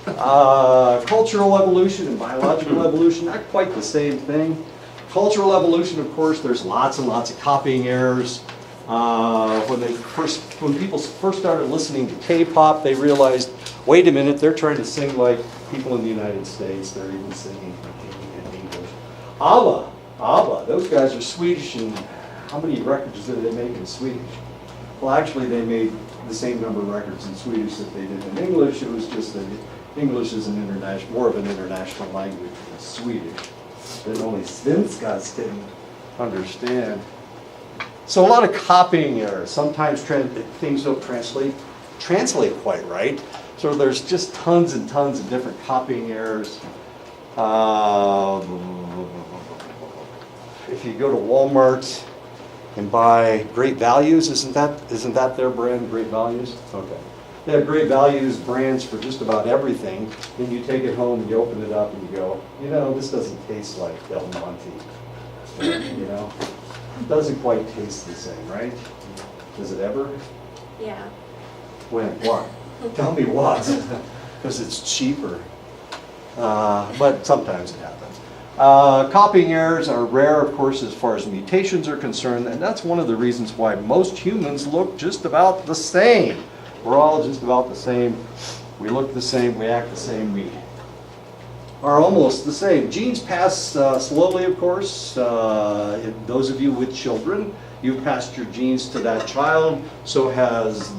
Cultural evolution and biological evolution, not quite the same thing. Cultural evolution, of course, there's lots and lots of copying errors. When people first started listening to K-pop, they realized, wait a minute, they're trying to sing like people in the United States. They're even singing in English. ABBA, those guys are Swedish, and how many records did they make in Swedish? Well, actually, they made the same number of records in Swedish that they did in English. It was just that English is more of an international language than Swedish, that only Svenskas can understand. So a lot of copying errors. Sometimes things don't translate quite right. So there's just tons and tons of different copying errors. If you go to Walmart and buy Great Values, isn't that their brand, Great Values? Okay. They have Great Values brands for just about everything. Then you take it home and you open it up and you go, this doesn't taste like Del Monte. It doesn't quite taste the same, right? Does it ever? Yeah. When? What? Tell me what. Because it's cheaper. But sometimes it happens. Copying errors are rare, of course, as far as mutations are concerned, and that's one of the reasons why most humans look just about the same. We're all just about the same. We look the same, we act the same, we are almost the same. Genes pass slowly, of course. Those of you with children, you've passed your genes to that child. So has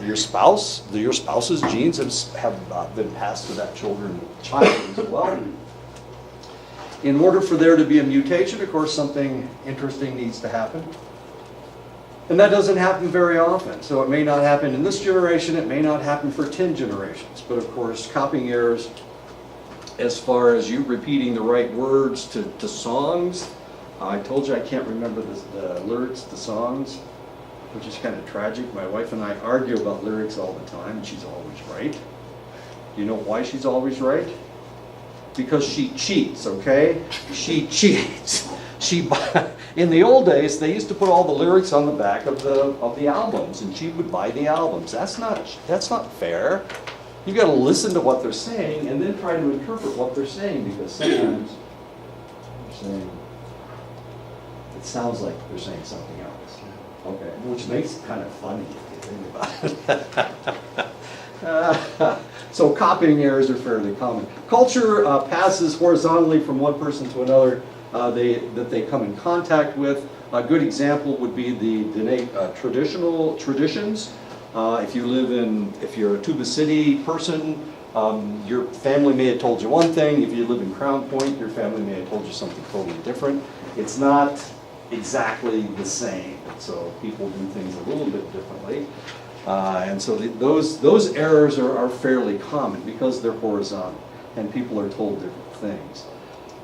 your spouse. Your spouse's genes have been passed to that child as well. In order for there to be a mutation, of course, something interesting needs to happen. And that doesn't happen very often. So it may not happen in this generation, it may not happen for 10 generations. But of course, copying errors, as far as you repeating the right words to songs, I told you I can't remember the lyrics to songs, which is kind of tragic. My wife and I argue about lyrics all the time, and she's always right. Do you know why she's always right? Because she cheats, okay? She cheats. In the old days, they used to put all the lyrics on the back of the albums, and she would buy the albums. That's not fair. You got to listen to what they're saying and then try to interpret what they're saying, because sometimes they're saying it sounds like they're saying something else. Okay, which makes it kind of funny if you think about it. So copying errors are fairly common. Culture passes horizontally from one person to another that they come in contact with. A good example would be the traditional traditions. If you're a Tuba City person, your family may have told you one thing. If you live in Crown Point, your family may have told you something totally different. It's not exactly the same. So people do things a little bit differently. And so those errors are fairly common because they're horizontal and people are told different things.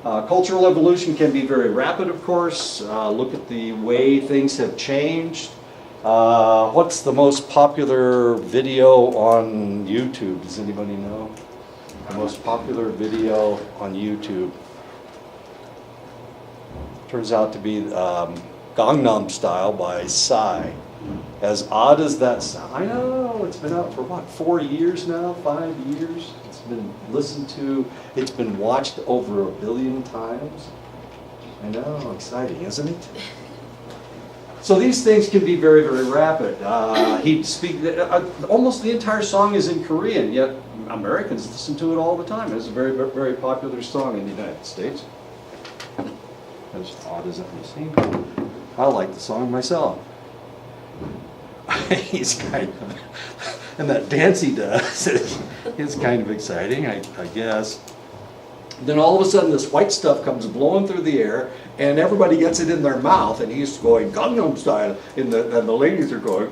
Cultural evolution can be very rapid, of course. Look at the way things have changed. What's the most popular video on YouTube? Does anybody know? The most popular video on YouTube turns out to be Gangnam Style by Psy. As odd as that sounds, I know, it's been out for what, 4 years now, 5 years? It's been listened to, it's been watched over 1 billion times. I know, exciting, isn't it? So these things can be very, very rapid. Almost the entire song is in Korean, yet Americans listen to it all the time. It's a very, very popular song in the United States. As odd as it may seem. I like the song myself. He's kind of, and that dance he does is kind of exciting, I guess. Then all of a sudden this white stuff comes blowing through the air and everybody gets it in their mouth and he's going Gangnam Style and the ladies are going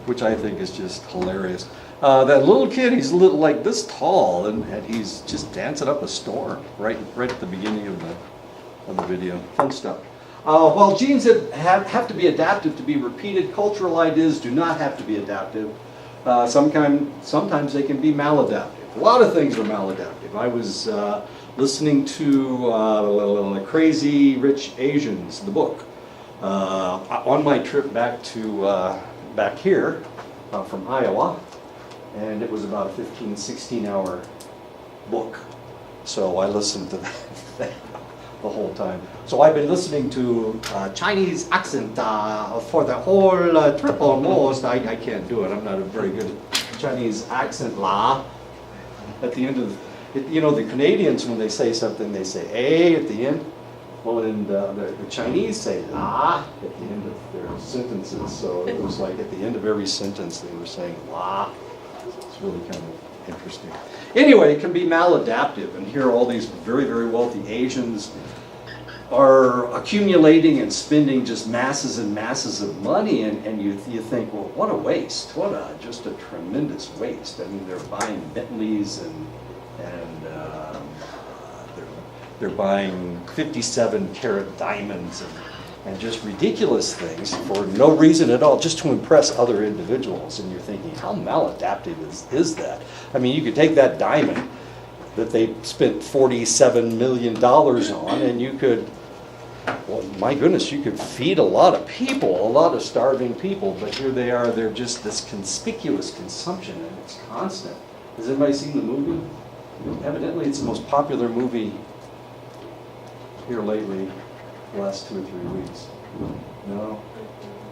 which I think is just hilarious. That little kid, he's like this tall and he's just dancing up a storm right at the beginning of the video. Fun stuff. While genes have to be adaptive to be repeated, cultural ideas do not have to be adaptive. Sometimes they can be maladaptive. A lot of things are maladaptive. I was listening to Crazy Rich Asians, the book, on my trip back here from Iowa, and it was about a 15, 16-hour book. So I listened to that the whole time. So I've been listening to Chinese accent for the whole trip almost. I can't do it. I'm not a very good Chinese accent la. At the end of, you know, the Canadians, when they say something, they say a at the end. Well, and the Chinese say la at the end of their sentences. So it was like at the end of every sentence they were saying la. It's really kind of interesting. Anyway, it can be maladaptive, and here all these very, very wealthy Asians are accumulating and spending just masses and masses of money, and you think, well, what a waste, just a tremendous waste. I mean, they're buying Bentleys and they're buying 57-carat diamonds and just ridiculous things for no reason at all, just to impress other individuals. And you're thinking, how maladaptive is that? I mean, you could take that diamond that they spent $47 million on, and you could, well, my goodness, you could feed a lot of people, a lot of starving people, but here they are, they're just this conspicuous consumption, and it's constant. Has anybody seen the movie? Evidently, it's the most popular movie here lately, the last 2 or 3 weeks. No?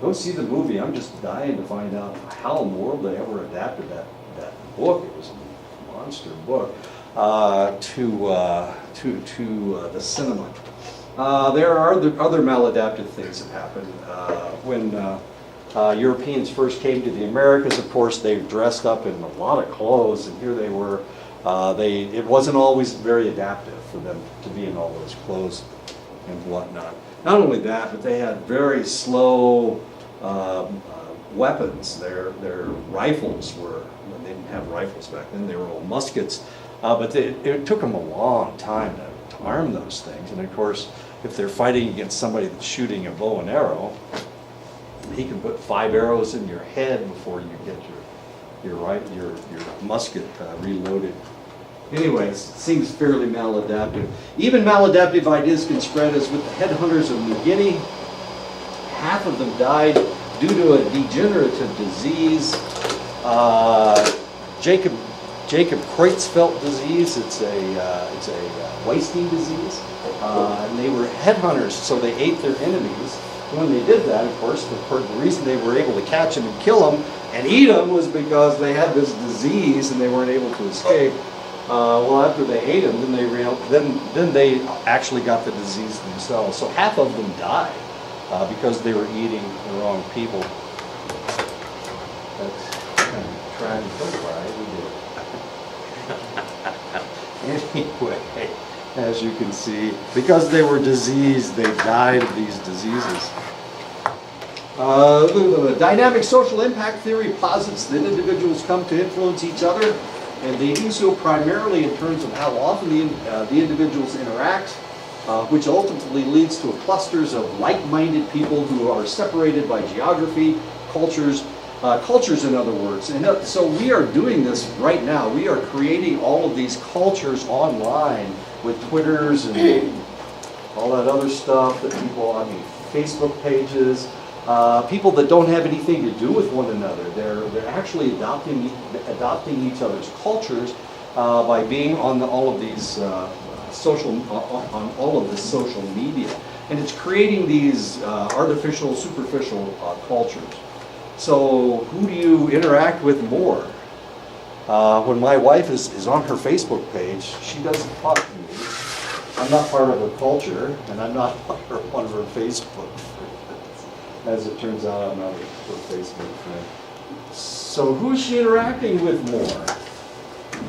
Go see the movie. I'm just dying to find out how in the world they ever adapted that book. It was a monster book to the cinema. There are other maladaptive things that happened. When Europeans first came to the Americas, of course, they dressed up in a lot of clothes, and here they were. It wasn't always very adaptive for them to be in all those clothes and whatnot. Not only that, but they had very slow weapons. Their rifles were, they didn't have rifles back then, they were all muskets. But it took them a long time to arm those things. And of course, if they're fighting against somebody that's shooting a bow and arrow, he can put 5 arrows in your head before you get your musket reloaded. Anyways, it seems fairly maladaptive. Even maladaptive ideas can spread, as with the headhunters of New Guinea. Half of them died due to a degenerative disease, Jacob Creutzfeldt disease. It's a wasting disease, and they were headhunters, so they ate their enemies. When they did that, of course, the reason they were able to catch them and kill them and eat them was because they had this disease and they weren't able to escape. Well, after they ate them, then they actually got the disease themselves. So half of them died because they were eating the wrong people. That's kind of tragic, right? We did. Anyway, as you can see, because they were diseased, they died of these diseases. The dynamic social impact theory posits that individuals come to influence each other, and they do so primarily in terms of how often the individuals interact, which ultimately leads to clusters of like-minded people who are separated by geography, cultures in other words. And so we are doing this right now. We are creating all of these cultures online with Twitters and all that other stuff that people, Facebook pages, people that don't have anything to do with one another. They're actually adopting each other's cultures by being on all of these on all of this social media, and it's creating these artificial, superficial cultures. So who do you interact with more? When my wife is on her Facebook page, she doesn't talk to me. I'm not part of her culture, and I'm not one of her Facebook friends. As it turns out, I'm not her Facebook friend. So who's she interacting with more?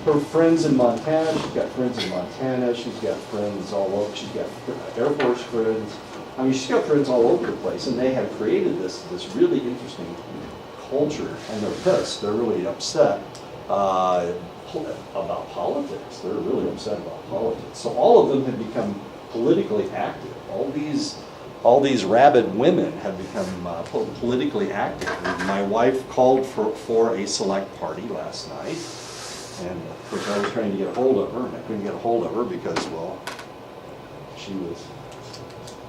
Her friends in Montana. She's got friends in Montana. She's got friends all over. She's got Air Force friends. She's got friends all over the place, and they have created this really interesting culture, and they're pissed. They're really upset about politics. They're really upset about politics. So all of them have become politically active. All these rabid women have become politically active. My wife called for a select party last night, and of course I was trying to get a hold of her, and I couldn't get a hold of her because, well, she was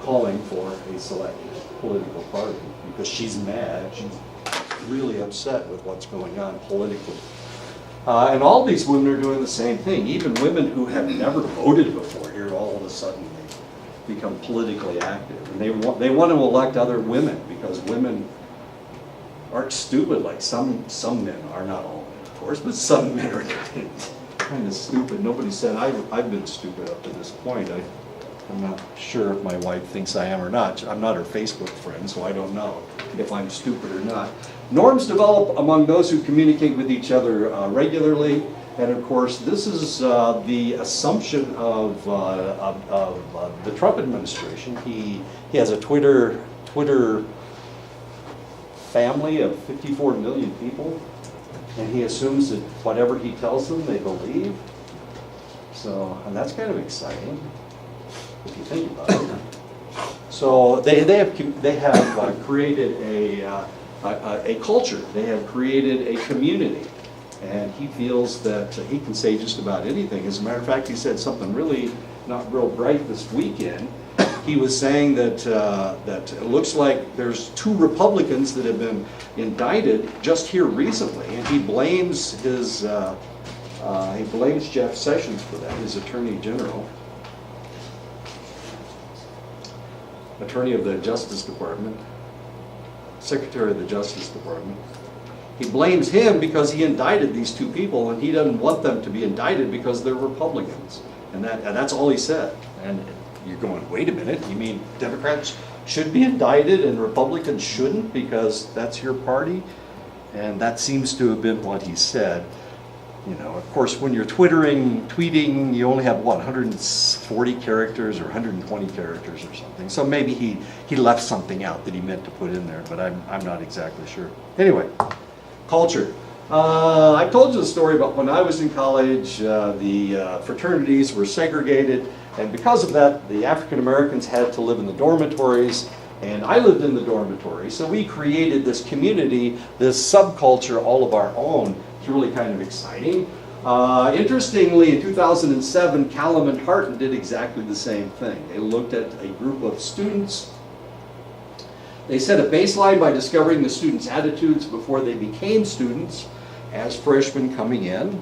calling for a select political party because she's mad. She's really upset with what's going on politically. And all these women are doing the same thing. Even women who have never voted before, here all of a sudden they become politically active. And they want to elect other women because women aren't stupid like some men are, not all men of course, but some men are kind of stupid. Nobody said I've been stupid up to this point. I'm not sure if my wife thinks I am or not. I'm not her Facebook friend, so I don't know if I'm stupid or not. Norms develop among those who communicate with each other regularly, and of course, this is the assumption of the Trump administration. He has a Twitter family of 54 million people, and he assumes that whatever he tells them, they believe. So, and that's kind of exciting if you think about it. So they have created a culture. They have created a community, and he feels that he can say just about anything. As a matter of fact, he said something really not real bright this weekend. He was saying that it looks like there's 2 Republicans that have been indicted just here recently, and he blames Jeff Sessions for that, his Attorney General. Attorney of the Justice Department, Secretary of the Justice Department. He blames him because he indicted these 2 people, and he doesn't want them to be indicted because they're Republicans. And that's all he said. And you're going, wait a minute, you mean Democrats should be indicted and Republicans shouldn't because that's your party? And that seems to have been what he said. You know, of course, when you're tweeting, you only have, 140 characters or 120 characters or something. So maybe he left something out that he meant to put in there, but I'm not exactly sure. Anyway, culture. I've told you the story about when I was in college, the fraternities were segregated, and because of that, the African Americans had to live in the dormitories, and I lived in the dormitory. So we created this community, this subculture, all of our own. It's really kind of exciting. Interestingly, in 2007, Callum and Harton did exactly the same thing. They looked at a group of students. They set a baseline by discovering the students' attitudes before they became students as freshmen coming in.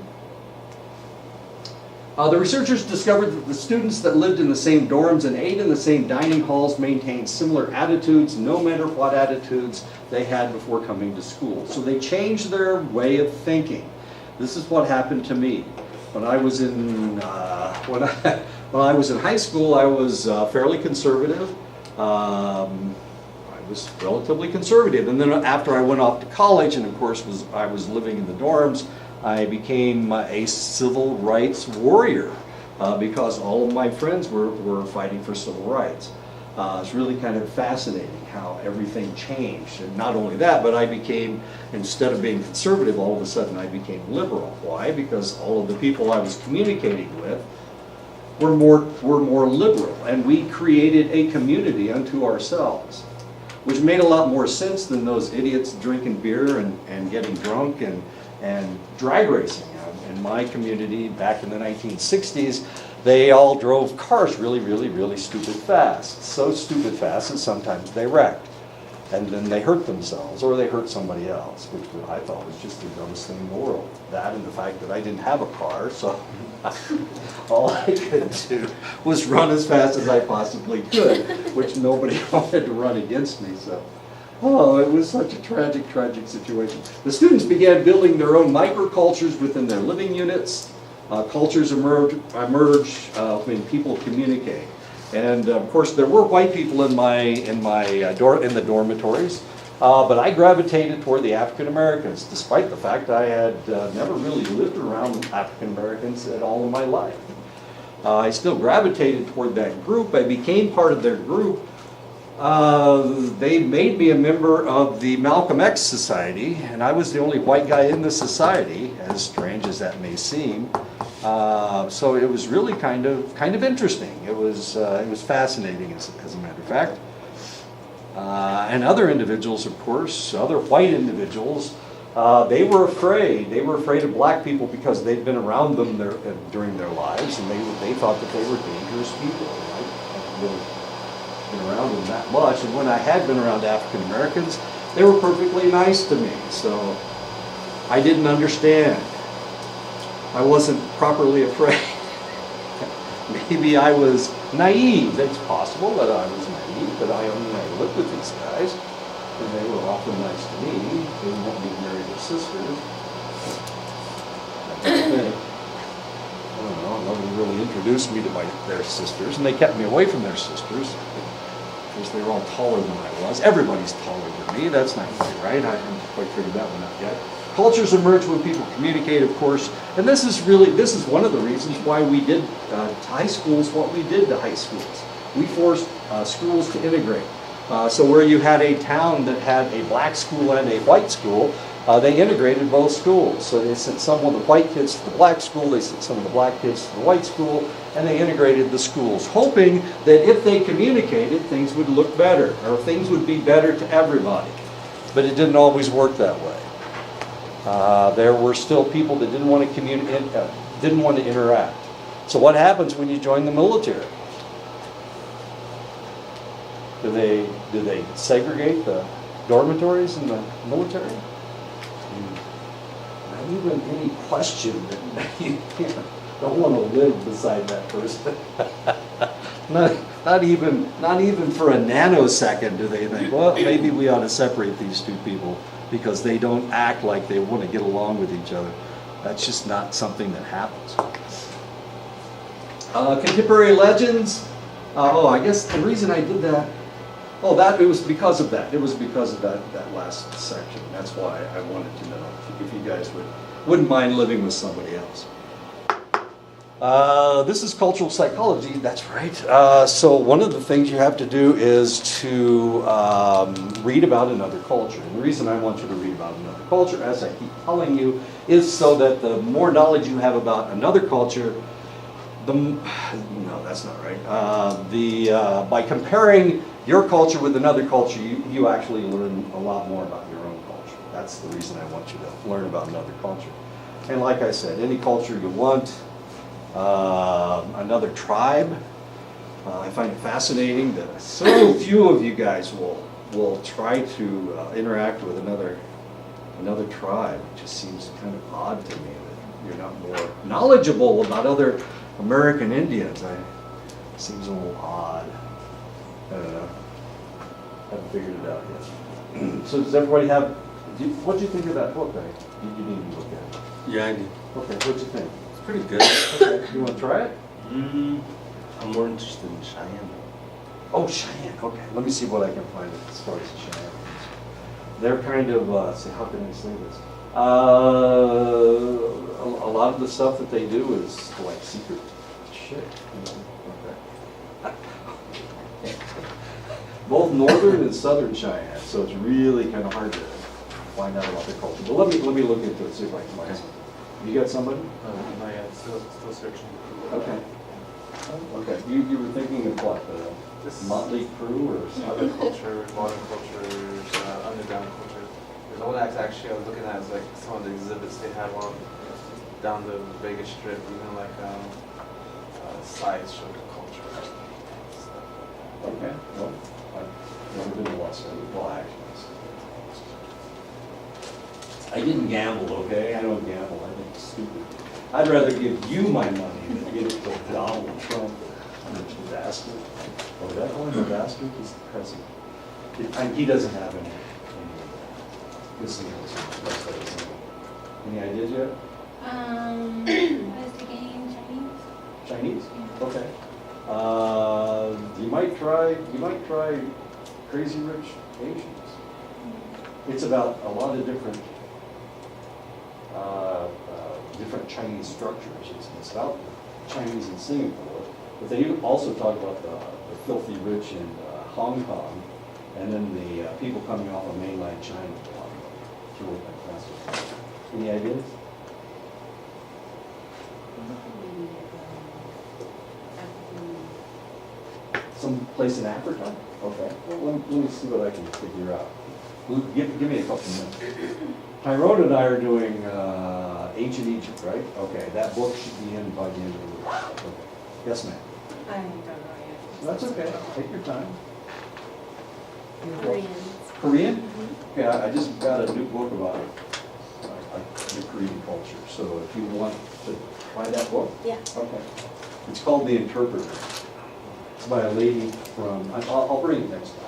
The researchers discovered that the students that lived in the same dorms and ate in the same dining halls maintained similar attitudes, no matter what attitudes they had before coming to school. So they changed their way of thinking. This is what happened to me. When I was in high school, I was fairly conservative. I was relatively conservative, and then after I went off to college, and of course I was living in the dorms, I became a civil rights warrior because all of my friends were fighting for civil rights. It's really kind of fascinating how everything changed. And not only that, but I became, instead of being conservative, all of a sudden I became liberal. Why? Because all of the people I was communicating with were more liberal, and we created a community unto ourselves, which made a lot more sense than those idiots drinking beer and getting drunk and drag racing. In my community back in the 1960s, they all drove cars really, really, really stupid fast. So stupid fast that sometimes they wrecked. And then they hurt themselves or they hurt somebody else, which I thought was just the dumbest thing in the world. That and the fact that I didn't have a car, so all I could do was run as fast as I possibly could, which nobody wanted to run against me. So, it was such a tragic, tragic situation. The students began building their own microcultures within their living units. Cultures emerge when people communicate. And of course, there were white people in the dormitories, but I gravitated toward the African Americans, despite the fact I had never really lived around African Americans at all in my life. I still gravitated toward that group. I became part of their group. They made me a member of the Malcolm X Society, and I was the only white guy in the society, as strange as that may seem. So it was really kind of interesting. It was fascinating, as a matter of fact. And other individuals, of course, other white individuals, they were afraid. They were afraid of black people because they'd been around them during their lives, and they thought that they were dangerous people. I hadn't really been around them that much, and when I had been around African Americans, They were perfectly nice to me, so I didn't understand. I wasn't properly afraid. Maybe I was naive. It's possible that I was naive, but I lived with these guys, and they were often nice to me. They didn't want me to marry their sisters. I don't know, nobody really introduced me to their sisters, and they kept me away from their sisters because they were all taller than I was. Everybody's taller than me. That's not quite right. I haven't quite figured that one out yet. Cultures emerge when people communicate, of course, and this is one of the reasons why we did to high schools what we did to high schools. We forced schools to integrate. So where you had a town that had a black school and a white school, they integrated both schools. So they sent some of the white kids to the black school, they sent some of the black kids to the white school, and they integrated the schools, hoping that if they communicated, things would look better, or things would be better to everybody. But it didn't always work that way. There were still people that didn't want to communicate, didn't want to interact. So what happens when you join the military? Do they segregate the dormitories in the military? Not even any question that you don't want to live beside that person. not even for a nanosecond do they think, well, maybe we ought to separate these two people because they don't act like they want to get along with each other. That's just not something that happens. Contemporary legends. I guess the reason I did that, it was because of that. It was because of that last section. That's why I wanted to know if you guys wouldn't mind living with somebody else. This is cultural psychology, that's right. So one of the things you have to do is to read about another culture. And the reason I want you to read about another culture, as I keep telling you, is so that the more knowledge you have about another culture, no, that's not right. By comparing your culture with another culture, you actually learn a lot more about your own culture. That's the reason I want you to learn about another culture. And like I said, any culture you want. Another tribe. I find it fascinating that so few of you guys will try to interact with another tribe. It just seems kind of odd to me that you're not more knowledgeable about other American Indians. It seems a little odd. I don't know. Haven't figured it out yet. So does everybody have? What do you think of that book? You need to look at it. Yeah, I did. Okay. What do you think? Pretty good. Okay. You want to try it? I'm more interested in Cheyenne. Oh, Cheyenne. Okay. Let me see what I can find as far as Cheyenne. They're kind of, how can I say this? A lot of the stuff that they do is like secret shit. Okay. Both northern and southern Cheyenne, so it's really kind of hard to find out about their culture. But let me look into it, see if I can find something. You got somebody? Not yet. Still searching. Okay. Okay. You were thinking of what? The Motley Crue or other culture, modern cultures, underground culture. There's one act actually I was looking at is like some of the exhibits they have on down the Vegas Strip, even like sites show the culture. Okay. Well, I've never been to Las Vegas. Well, actually. I didn't gamble, okay? I don't gamble. I think it's stupid. I'd rather give you my money than give it to Donald Trump, the bastard. Oh, that one, the bastard, is the president. He doesn't have any Any ideas yet? What is the game? Chinese? Chinese? Okay. You might try Crazy Rich Asians. It's about a lot of different Chinese structures. It's about Chinese in Singapore, but they also talk about the filthy rich in Hong Kong, and then the people coming off of mainland China. It's really fantastic. Any ideas? Some place in Africa? Okay. Well, let me see what I can figure out. Give me a couple minutes. Tyrone and I are doing Ancient Egypt, right? Okay, that book should be in by the end of the week. Okay. Yes, ma'am. I don't know yet. That's okay. Take your time. Koreans. Korean? Yeah, I just got a new book about the Korean culture. So if you want to try that book, Yeah. okay. It's called The Interpreter. It's by a lady from, I'll bring it next time.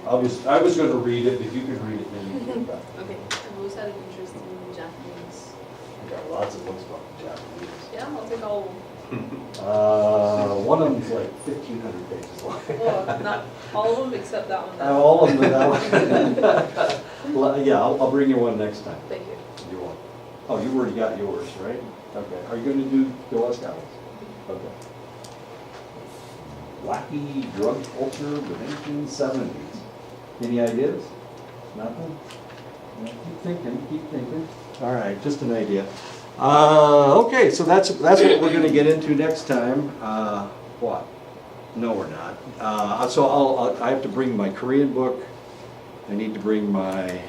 I was going to read it, if you can read it, then you can get it back. Okay, I've always had an interest in Japanese. I've got lots of books about the Japanese. Yeah, I'll take all of them. One of them's like 1,500 pages long. Well, not all of them except that one. All of them, that one. Yeah, I'll bring you one next time. Thank you. You want? Oh, you already got yours, right? Okay. Are you going to do Girl Scouts? Okay. Wacky drug culture of the 1970s. Any ideas? Nothing? Yeah, keep thinking. All right, just an idea. Okay, so that's what we're going to get into next time. What? No, we're not. So I have to bring my Korean book. I need to bring my.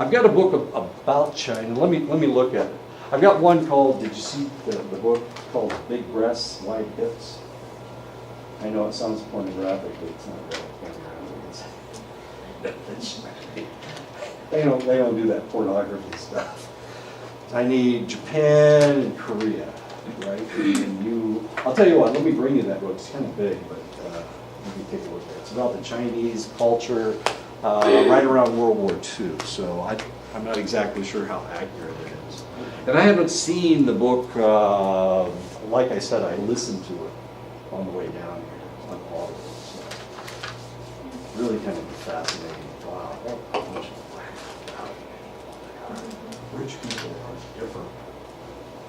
I've got a book about China. Let me look at it. I've got one called. Did you see the book called Big Breasts, Wide Hips? I know it sounds pornographic, but it's not really pornographic. They don't do that pornography stuff. I need Japan and Korea, right? And I'll tell you what, let me bring you that book. It's kind of big, but let me take a look at it. It's about the Chinese culture right around World War II, so I'm not exactly sure how accurate it is. And I haven't seen the book, like I said, I listened to it on the way down here on Audible. So really kind of fascinating. Wow. Rich people are different.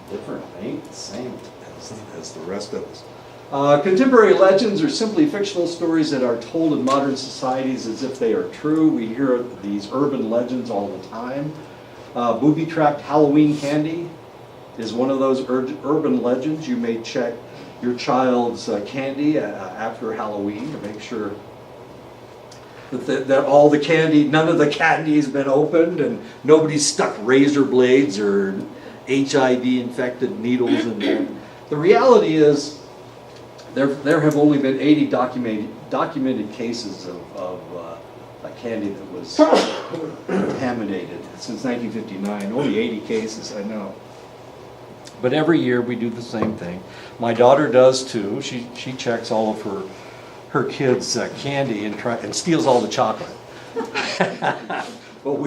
Different, they ain't the same as the rest of us. Contemporary legends are simply fictional stories that are told in modern societies as if they are true. We hear these urban legends all the time. Booby-trapped Halloween candy is one of those urban legends. You may check your child's candy after Halloween to make sure that all the candy, none of the candy has been opened and nobody's stuck razor blades or HIV-infected needles in there. The reality is there have only been 80 documented cases of candy that was contaminated since 1959. Only 80 cases, I know. But every year we do the same thing. My daughter does too. She checks all of her kids' candy and steals all the chocolate. But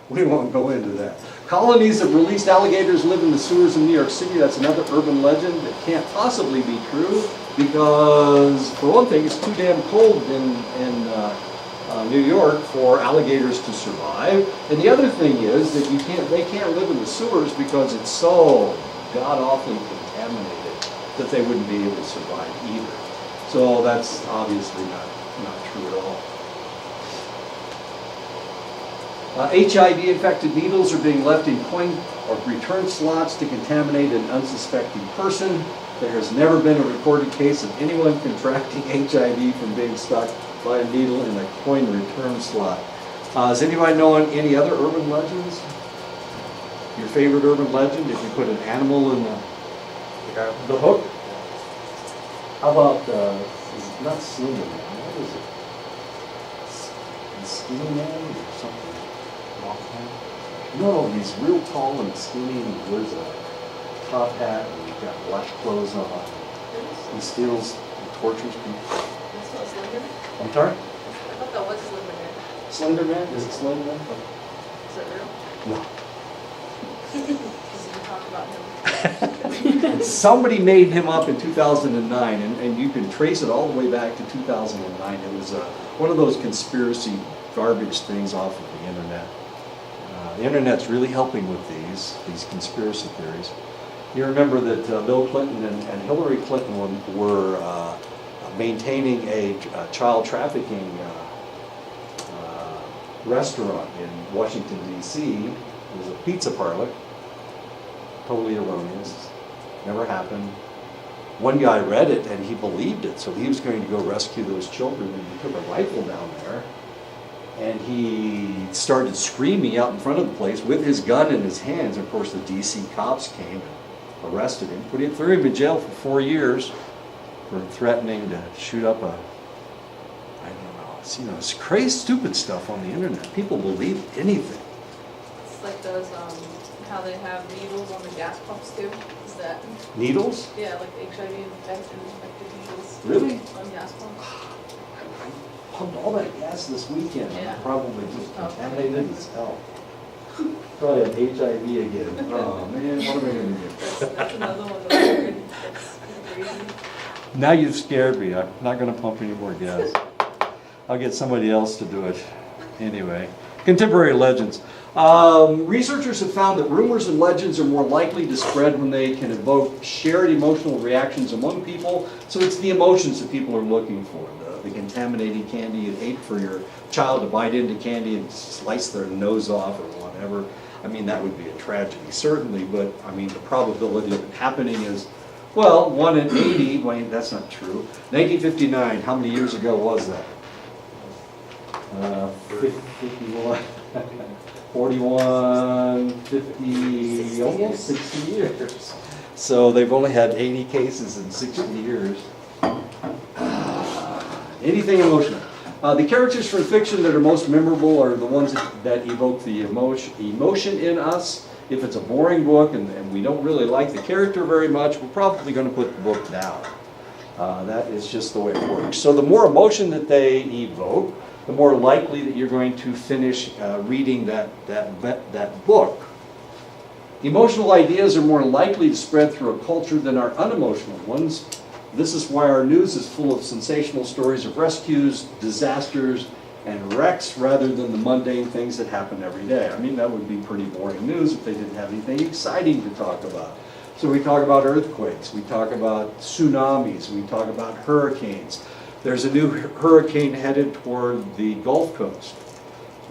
we won't go into that. Colonies of released alligators live in the sewers in New York City. That's another urban legend that can't possibly be true because, for one thing, it's too damn cold in New York for alligators to survive. And the other thing is that they can't live in the sewers because it's so god-awfully contaminated that they wouldn't be able to survive either. So that's obviously not true at all. HIV-infected needles are being left in coin or return slots to contaminate an unsuspecting person. There has never been a recorded case of anyone contracting HIV from being stuck by a needle in a coin return slot. Does anybody know any other urban legends? Your favorite urban legend? If you put an animal in the hook? How about, is it not Slender Man? What is it? Skinny Man or something? No, he's real tall and skinny and he wears a top hat and he's got black clothes on. He steals and tortures people. That's not Slender? I'm sorry? I thought that was Slender Man. Slender Man? Is it Slender Man? Is that real? No. Because you talk about him. Somebody made him up in 2009, and you can trace it all the way back to 2009. It was one of those conspiracy garbage things off of the internet. The internet's really helping with these conspiracy theories. You remember that Bill Clinton and Hillary Clinton were maintaining a child trafficking restaurant in Washington, D.C. It was a pizza parlor. Totally erroneous. Never happened. One guy read it and he believed it, so he was going to go rescue those children, and he took a rifle down there and he started screaming out in front of the place with his gun in his hands. Of course, the DC cops came and arrested him, threw him in jail for 4 years for threatening to shoot up a, I don't know, It's, you know, it's crazy, stupid stuff on the internet. People believe anything. It's like those, how they have needles on the gas pumps too. Is that, Needles? yeah, like HIV infected needles Really? on gas pumps. I pumped all that gas this weekend. Yeah. Probably just Oh. contaminated as hell. Probably have HIV again. Oh man, what am I gonna do? That's another one that's crazy. Now you've scared me. I'm not gonna pump any more gas. I'll get somebody else to do it. Anyway, contemporary legends. Researchers have found that rumors and legends are more likely to spread when they can evoke shared emotional reactions among people. So it's the emotions that people are looking for. The contaminating candy, you'd hate for your child to bite into candy and slice their nose off or whatever. I mean, that would be a tragedy, certainly, but I mean, the probability of it happening is, well, 1 in 80. Wait, that's not true. 1959, how many years ago was that? 51, 41, 50, almost 60 years. So they've only had 80 cases in 60 years. Anything emotional. The characters from fiction that are most memorable are the ones that evoke the emotion in us. If it's a boring book and we don't really like the character very much, we're probably going to put the book down. That is just the way it works. So the more emotion that they evoke, the more likely that you're going to finish reading that book. Emotional ideas are more likely to spread through a culture than our unemotional ones. This is why our news is full of sensational stories of rescues, disasters, and wrecks rather than the mundane things that happen every day. I mean, that would be pretty boring news if they didn't have anything exciting to talk about. So we talk about earthquakes, we talk about tsunamis, we talk about hurricanes. There's a new hurricane headed toward the Gulf Coast.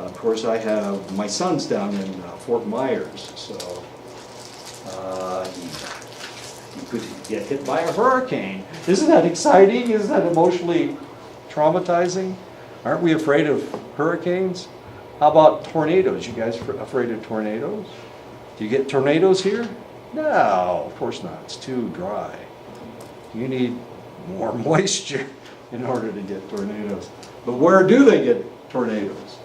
Of course, I have my son's down in Fort Myers, so he could get hit by a hurricane. Isn't that exciting? Isn't that emotionally traumatizing? Aren't we afraid of hurricanes? How about tornadoes? You guys afraid of tornadoes? Do you get tornadoes here? No, of course not. It's too dry. You need more moisture in order to get tornadoes. But where do they get tornadoes?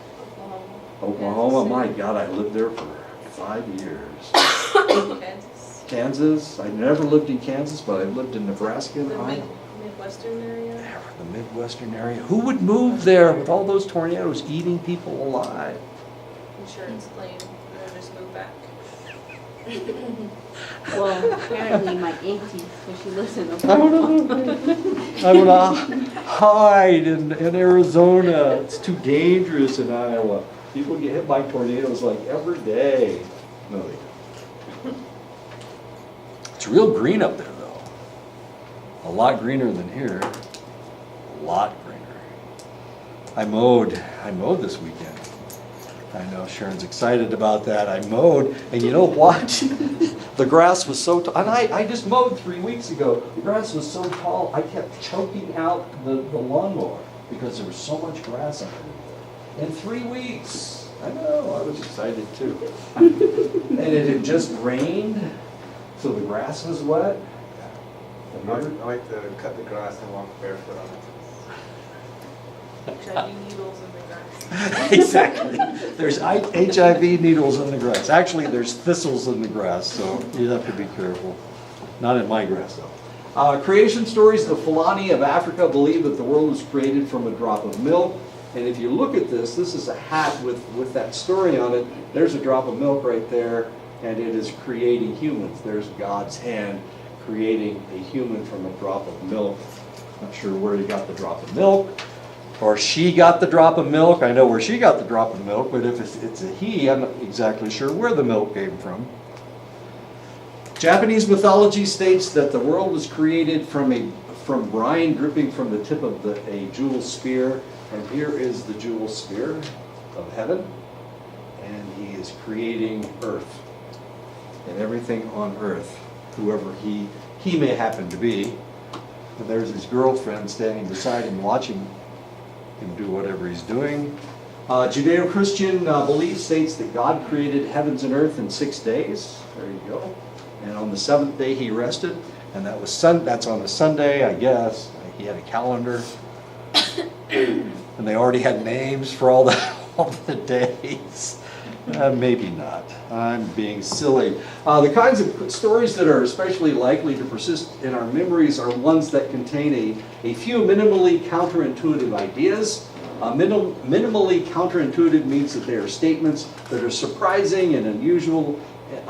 Oklahoma, my God, I lived there for 5 years. Kansas. Kansas, I never lived in Kansas, but I've lived in Nebraska and The Iowa. Midwestern area. The Midwestern area. Who would move there with all those tornadoes eating people alive? Insurance claim, and then just move back. Well, apparently my auntie, so she lives in I would hide in Arizona. It's too dangerous in Iowa. People get hit by tornadoes like every day. No, they don't. It's real green up there, though. A lot greener than here. A lot greener. I mowed this weekend. I know Sharon's excited about that. I mowed, and you know what? The grass was so tall, and I just mowed 3 weeks ago. The grass was so tall, I kept choking out the lawnmower because there was so much grass underneath it. In 3 weeks. I know, I was excited too. And it had just rained, so the grass was wet. I like to cut the grass and walk barefoot on it. HIV needles in the grass. Exactly. There's HIV needles in the grass. Actually, there's thistles in the grass, so you have to be careful. Not in my grass, though. Creation stories. The Fulani of Africa believe that the world was created from a drop of milk. And if you look at this is a hat with that story on it. There's a drop of milk right there, and it is creating humans. There's God's hand creating a human from a drop of milk. Not sure where he got the drop of milk. Or she got the drop of milk. I know where she got the drop of milk, but if it's a he, I'm not exactly sure where the milk came from. Japanese mythology states that the world was created from brine dripping from the tip of a jewel spear. And here is the jewel spear of heaven. And he is creating earth. And everything on earth, whoever he may happen to be. And there's his girlfriend standing beside him watching him do whatever he's doing. Judeo-Christian belief states that God created heavens and earth in 6 days. There you go. And on the 7th day he rested. And that's on a Sunday, I guess. He had a calendar. And they already had names for all the, all the days. Maybe not. I'm being silly. The kinds of stories that are especially likely to persist in our memories are ones that contain a few minimally counterintuitive ideas. Minimally counterintuitive means that they are statements that are surprising and unusual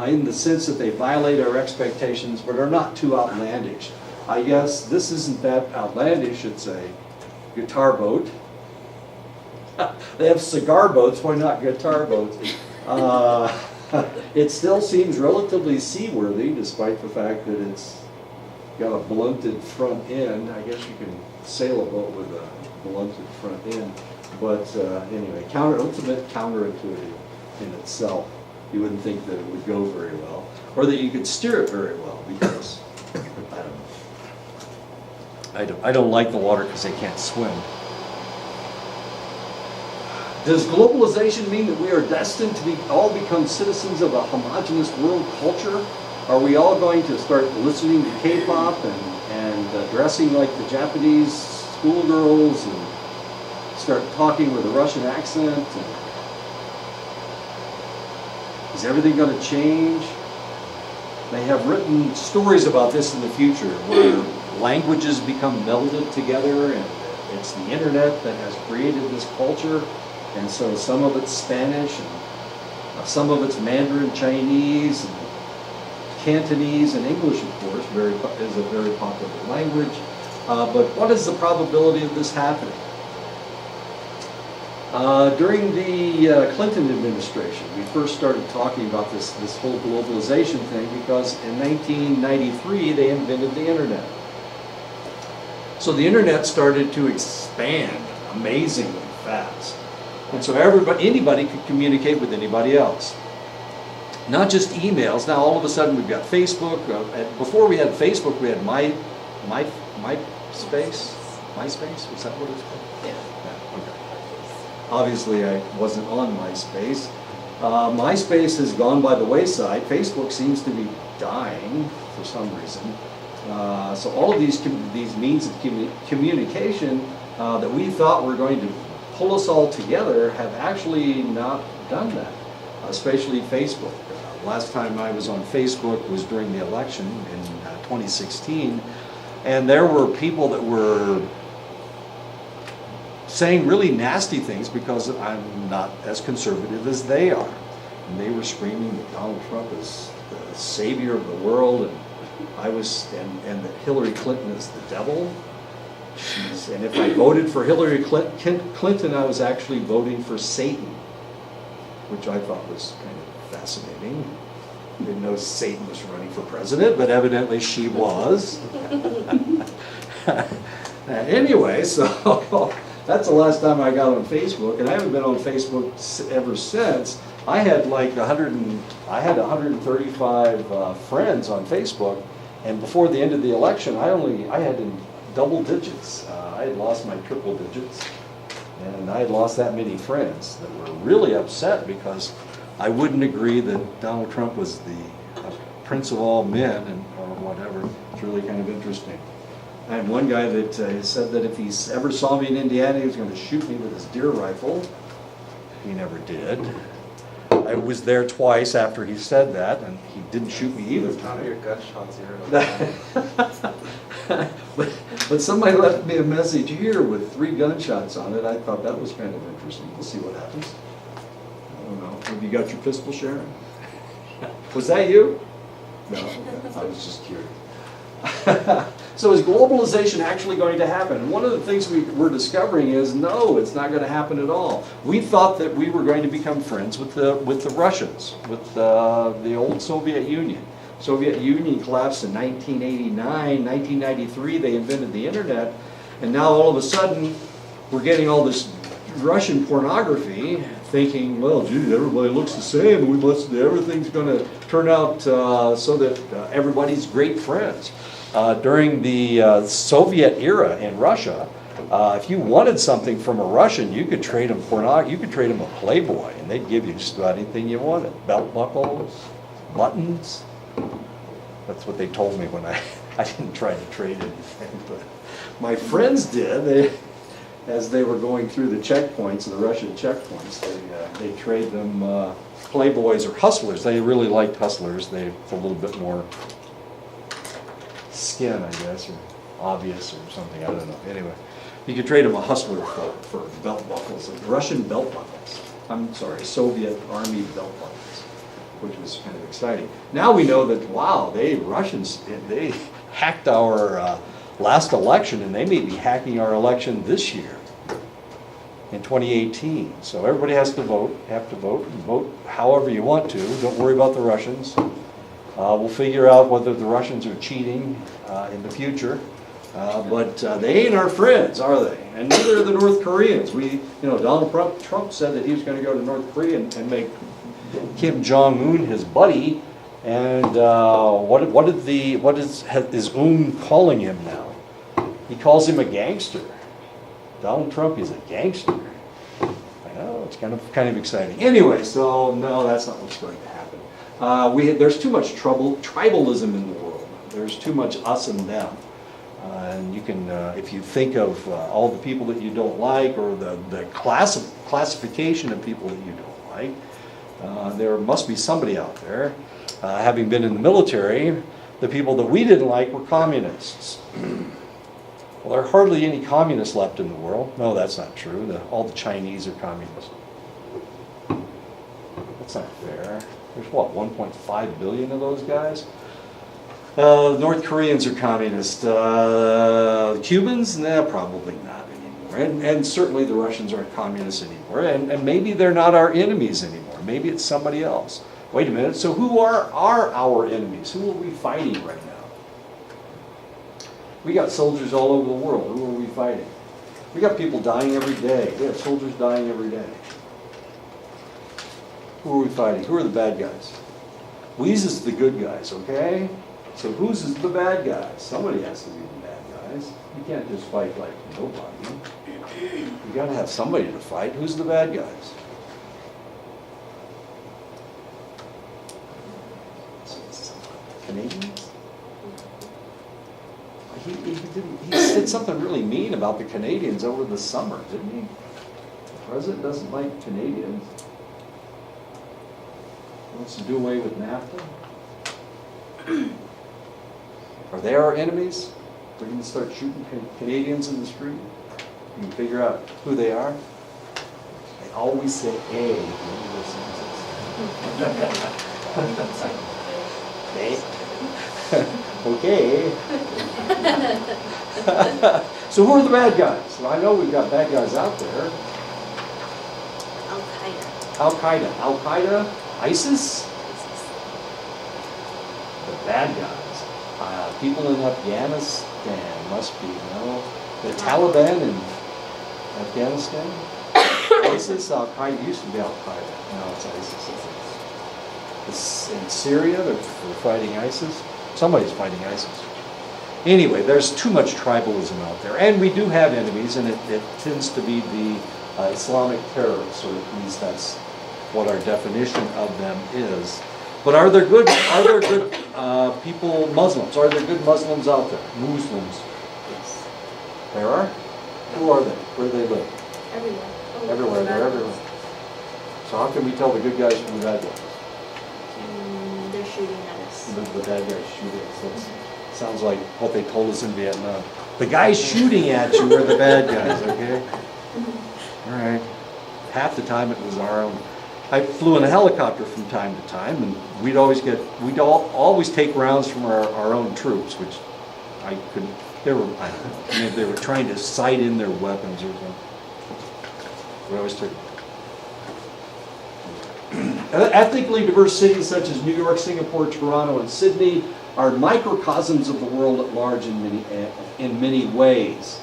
in the sense that they violate our expectations but are not too outlandish. I guess this isn't that outlandish. It's a guitar boat. They have cigar boats, why not guitar boats? It still seems relatively seaworthy despite the fact that it's got a blunted front end. I guess you can sail a boat with a blunted front end. But anyway, ultimate counterintuitive in itself. You wouldn't think that it would go very well, or that you could steer it very well, because I don't like the water because I can't swim. Does globalization mean that we are destined to all become citizens of a homogeneous world culture? Are we all going to start listening to K-pop and dressing like the Japanese schoolgirls and start talking with a Russian accent? And is everything going to change? They have written stories about this in the future, where languages become melded together, and it's the internet that has created this culture. And so some of it's Spanish, and some of it's Mandarin Chinese, and Cantonese, and English, of course, is a very popular language. But what is the probability of this happening? During the Clinton administration, we first started talking about this whole globalization thing because in 1993 they invented the internet. So the internet started to expand amazingly fast. And so anybody could communicate with anybody else. Not just emails. Now all of a sudden we've got Facebook. Before we had Facebook, we had MySpace. MySpace? Was that what it was called? Yeah. Okay. Obviously I wasn't on MySpace. MySpace has gone by the wayside. Facebook seems to be dying for some reason. So all of these means of communication that we thought were going to pull us all together have actually not done that, especially Facebook. Last time I was on Facebook was during the election in 2016, and there were people that were saying really nasty things because I'm not as conservative as they are. And they were screaming that Donald Trump is the savior of the world, and and that Hillary Clinton is the devil. And if I voted for Hillary Clinton, I was actually voting for Satan, which I thought was kind of fascinating. Didn't know Satan was running for president, but evidently she was. Anyway, so that's the last time I got on Facebook, and I haven't been on Facebook ever since. I had like 135 friends on Facebook, and before the end of the election, I had in double digits. I had lost my triple digits, and I had lost that many friends that were really upset because I wouldn't agree that Donald Trump was the prince of all men or whatever. It's really kind of interesting. I had one guy that said that if he ever saw me in Indiana, he was going to shoot me with his deer rifle. He never did. I was there twice after he said that, and he didn't shoot me either How many time. gunshots here? But somebody left me a message here with 3 gunshots on it. I thought that was kind of interesting. We'll see what happens. I don't know. Have you got your pistol, Sharon? Was that you? No, I was just curious. So is globalization actually going to happen? And one of the things we're discovering is no, it's not going to happen at all. We thought that we were going to become friends with the Russians, with the old Soviet Union. Soviet Union collapsed in 1989, 1993 they invented the internet, and now all of a sudden we're getting all this Russian pornography, thinking, well, gee, everybody looks the same, everything's going to turn out so that everybody's great friends. During the Soviet era in Russia, if you wanted something from a Russian, you could trade them pornography, you could trade them a Playboy, and they'd give you just about anything you wanted. Belt buckles, buttons. That's what they told me when I didn't try to trade anything, but my friends did. as they were going through the checkpoints, the Russian checkpoints, they trade them playboys or hustlers. They really liked hustlers. They a little bit more skin, I guess, or obvious or something. I don't know. Anyway, you could trade them a hustler for belt buckles, like Russian belt buckles. I'm sorry, Soviet Army belt buckles, which was kind of exciting. Now we know that, wow, Russians, they hacked our last election, and they may be hacking our election this year in 2018. So everybody has to vote, and vote however you want to. Don't worry about the Russians. We'll figure out whether the Russians are cheating in the future. But they ain't our friends, are they? And neither are the North Koreans. Donald Trump said that he was going to go to North Korea and make Kim Jong-un his buddy. And what is Un calling him now? He calls him a gangster. Donald Trump is a gangster. I know, it's kind of exciting. Anyway, so no, that's not what's going to happen. There's too much tribalism in the world. There's too much us and them. And you can, if you think of all the people that you don't like, or the classification of people that you don't like, there must be somebody out there. Having been in the military, the people that we didn't like were communists. Well, there are hardly any communists left in the world. No, that's not true. All the Chinese are communists. That's not fair. There's what, 1.5 billion of those guys? North Koreans are communist. Cubans? Nah, probably not anymore. And certainly the Russians aren't communists anymore. And maybe they're not our enemies anymore. Maybe it's somebody else. Wait a minute, so who are our enemies? Who are we fighting right now? We got soldiers all over the world. Who are we fighting? We got people dying every day. We have soldiers dying every day. Who are we fighting? Who are the bad guys? We's is the good guys, okay? So who's is the bad guys? Somebody has to be the bad guys. You can't just fight like nobody. You gotta have somebody to fight. Who's the bad guys? Canadians? He said something really mean about the Canadians over the summer, didn't he? The president doesn't like Canadians. He wants to do away with NAFTA. Are they our enemies? We're going to start shooting Canadians in the street? You can figure out who they are. They always say A. Okay. So who are the bad guys? Well, I know we've got bad guys out there. Al-Qaeda. Al-Qaeda? ISIS? The bad guys. People in Afghanistan must be, the Taliban in Afghanistan? ISIS, Al-Qaeda, used to be Al-Qaeda. Now it's ISIS. It's in Syria, they're fighting ISIS. Somebody's fighting ISIS. Anyway, there's too much tribalism out there. And we do have enemies, and it tends to be the Islamic terrorists, or at least that's what our definition of them is. But are there good people, Muslims? Are there good Muslims out there? Muslims? Yes. There are? Who are they? Where do they live? Everywhere. Everywhere, they're everywhere. So how can we tell the good guys from the bad guys? They're shooting at us. The bad guys shooting at us. Sounds like what they told us in Vietnam. The guys shooting at you are the bad guys, okay? All right. Half the time it was our own. I flew in a helicopter from time to time, and we'd always take rounds from our own troops, which I couldn't. I don't know. Maybe they were trying to sight in their weapons or something. We always took. Ethnically diverse cities such as New York, Singapore, Toronto, and Sydney are microcosms of the world at large in many ways.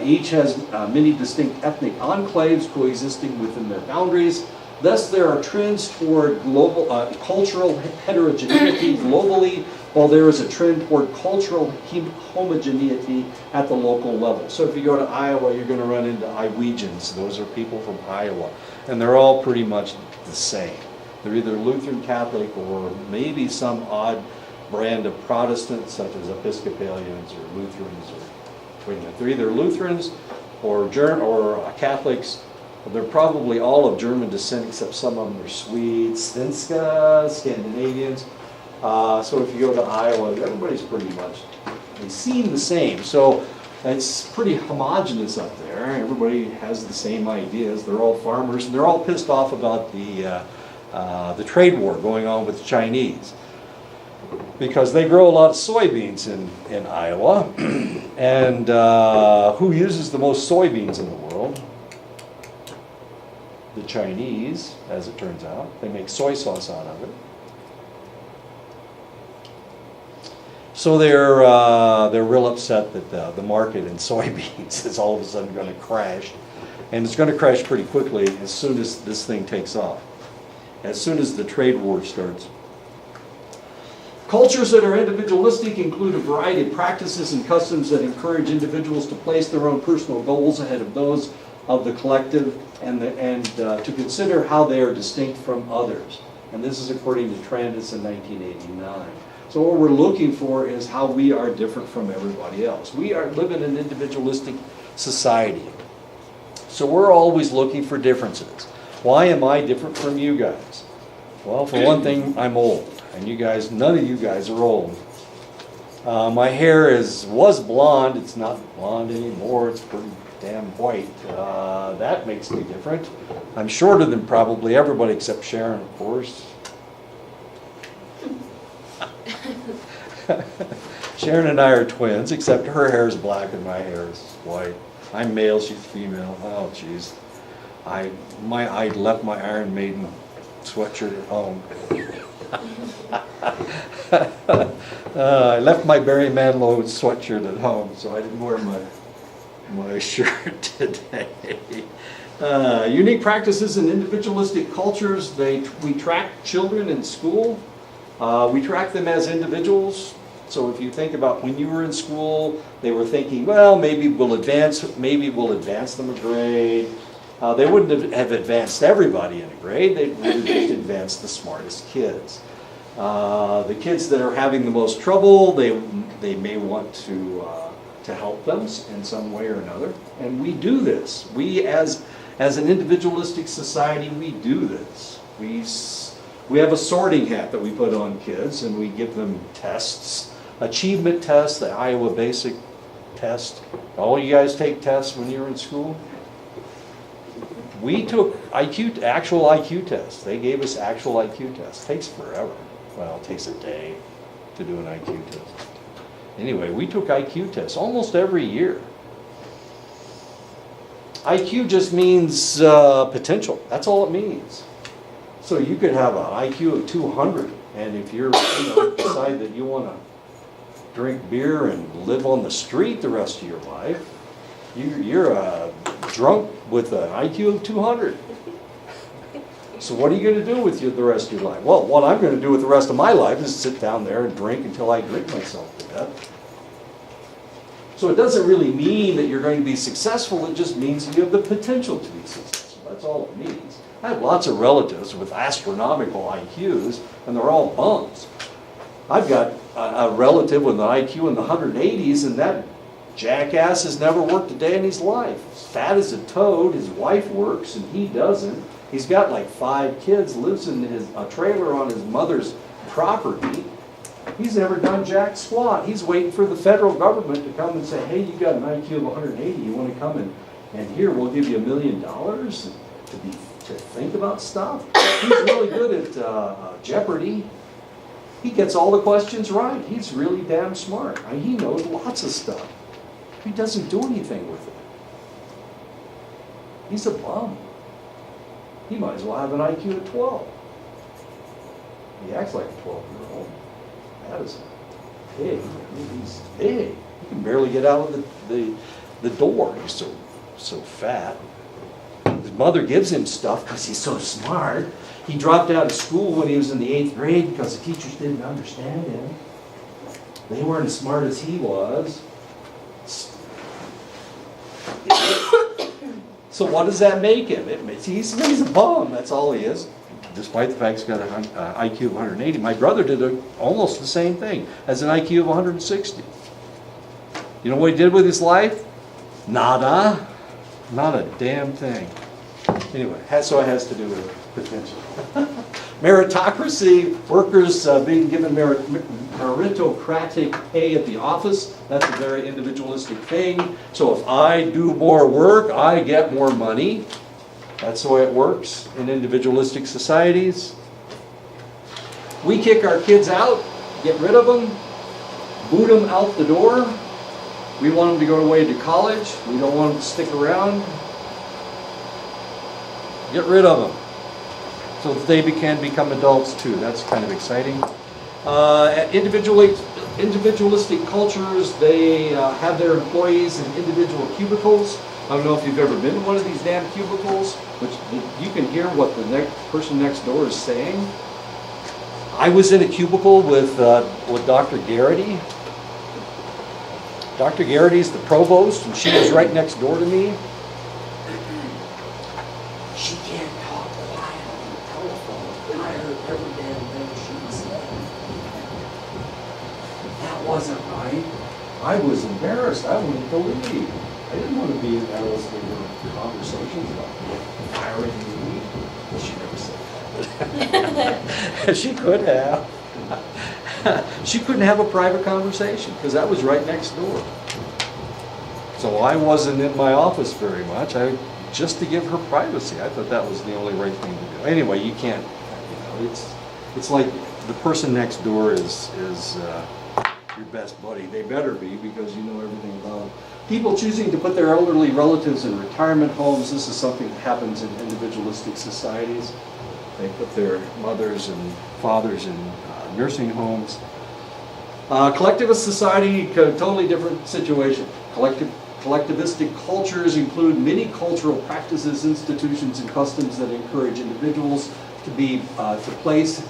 Each has many distinct ethnic enclaves coexisting within their boundaries. Thus, there are trends toward global cultural heterogeneity globally, while there is a trend toward cultural homogeneity at the local level. So if you go to Iowa, you're going to run into Iowegians. Those are people from Iowa. And they're all pretty much the same. They're either Lutheran Catholic or maybe some odd brand of Protestants, such as Episcopalians or Lutherans. Wait a minute, they're either Lutherans or Catholics, they're probably all of German descent, except some of them are Swedes, Svenska, Scandinavians. So if you go to Iowa, everybody's pretty much, they seem the same. So it's pretty homogenous up there. Everybody has the same ideas. They're all farmers, and they're all pissed off about the trade war going on with the Chinese, because they grow a lot of soybeans in Iowa. And who uses the most soybeans in the world? The Chinese, as it turns out. They make soy sauce out of it. So they're real upset that the market in soybeans is all of a sudden going to crash. And it's going to crash pretty quickly as soon as this thing takes off, as soon as the trade war starts. Cultures that are individualistic include a variety of practices and customs that encourage individuals to place their own personal goals ahead of those of the collective, and to consider how they are distinct from others. And this is according to Trandis in 1989. So what we're looking for is how we are different from everybody else. We live in an individualistic society. So we're always looking for differences. Why am I different from you guys? Well, for one thing, I'm old. And you guys, none of you guys are old. My hair was blonde. It's not blonde anymore. It's pretty damn white. That makes me different. I'm shorter than probably everybody except Sharon, of course. Sharon and I are twins, except her hair is black and my hair is white. I'm male, she's female. Oh, jeez. I left my Iron Maiden sweatshirt at home. I left my Barry Manilow sweatshirt at home, so I didn't wear my shirt today. Unique practices in individualistic cultures. We track children in school. We track them as individuals. So if you think about when you were in school, they were thinking, well, maybe we'll advance them a grade. They wouldn't have advanced everybody in a grade. They would have just advanced the smartest kids. The kids that are having the most trouble, they may want to help them in some way or another. And we do this. We, as an individualistic society, we do this. We have a sorting hat that we put on kids, and we give them tests, achievement tests, the Iowa Basic test. All you guys take tests when you were in school? We took actual IQ tests. They gave us actual IQ tests. It takes forever. Well, it takes a day to do an IQ test. Anyway, we took IQ tests almost every year. IQ just means potential. That's all it means. So you could have an IQ of 200, and if you decide that you want to drink beer and live on the street the rest of your life, you're a drunk with an IQ of 200. So what are you going to do with the rest of your life? Well, what I'm going to do with the rest of my life is sit down there and drink until I drink myself to death. So it doesn't really mean that you're going to be successful. It just means you have the potential to be successful. That's all it means. I have lots of relatives with astronomical IQs, and they're all bums. I've got a relative with an IQ in the 180s, and that jackass has never worked a day in his life. He's fat as a toad. His wife works, and he doesn't. He's got like 5 kids, lives in a trailer on his mother's property. He's never done jack squat. He's waiting for the federal government to come and say, hey, you got an IQ of 180. You want to come and here, we'll give you $1 million to think about stuff. He's really good at Jeopardy. He gets all the questions right. He's really damn smart. He knows lots of stuff. He doesn't do anything with it. He's a bum. He might as well have an IQ of 12. He acts like a 12-year-old. That is big. He's big. He can barely get out of the door. He's so fat. His mother gives him stuff because he's so smart. He dropped out of school when he was in the 8th grade because the teachers didn't understand him. They weren't as smart as he was. So what does that make him? He's a bum, that's all he is. Despite the fact he's got an IQ of 180. My brother did almost the same thing, as an IQ of 160. You know what he did with his life? Nada. Not a damn thing. Anyway, so it has to do with potential. Meritocracy, workers being given meritocratic pay at the office. That's a very individualistic thing. So if I do more work, I get more money. That's the way it works in individualistic societies. We kick our kids out, get rid of them, boot them out the door. We want them to go away to college. We don't want them to stick around. Get rid of them so that they can become adults too. That's kind of exciting. Individualistic cultures, they have their employees in individual cubicles. I don't know if you've ever been to one of these damn cubicles, but you can hear what the person next door is saying. I was in a cubicle with Dr. Garrity. Dr. Garrity's the provost, and she was right next door to me. She can't talk quiet on the telephone. I heard every damn thing she said. That wasn't right. I was embarrassed. I wouldn't believe. I didn't want to be in there listening to conversations about firing me. Well, she never said that. She could have. She couldn't have a private conversation because that was right next door. So I wasn't in my office very much. Just to give her privacy. I thought that was the only right thing to do. Anyway, you can't. It's like the person next door is your best buddy. They better be because you know everything about them. People choosing to put their elderly relatives in retirement homes. This is something that happens in individualistic societies. They put their mothers and fathers in nursing homes. Collectivist society, totally different situation. Collectivistic cultures include many cultural practices, institutions, and customs that encourage individuals to place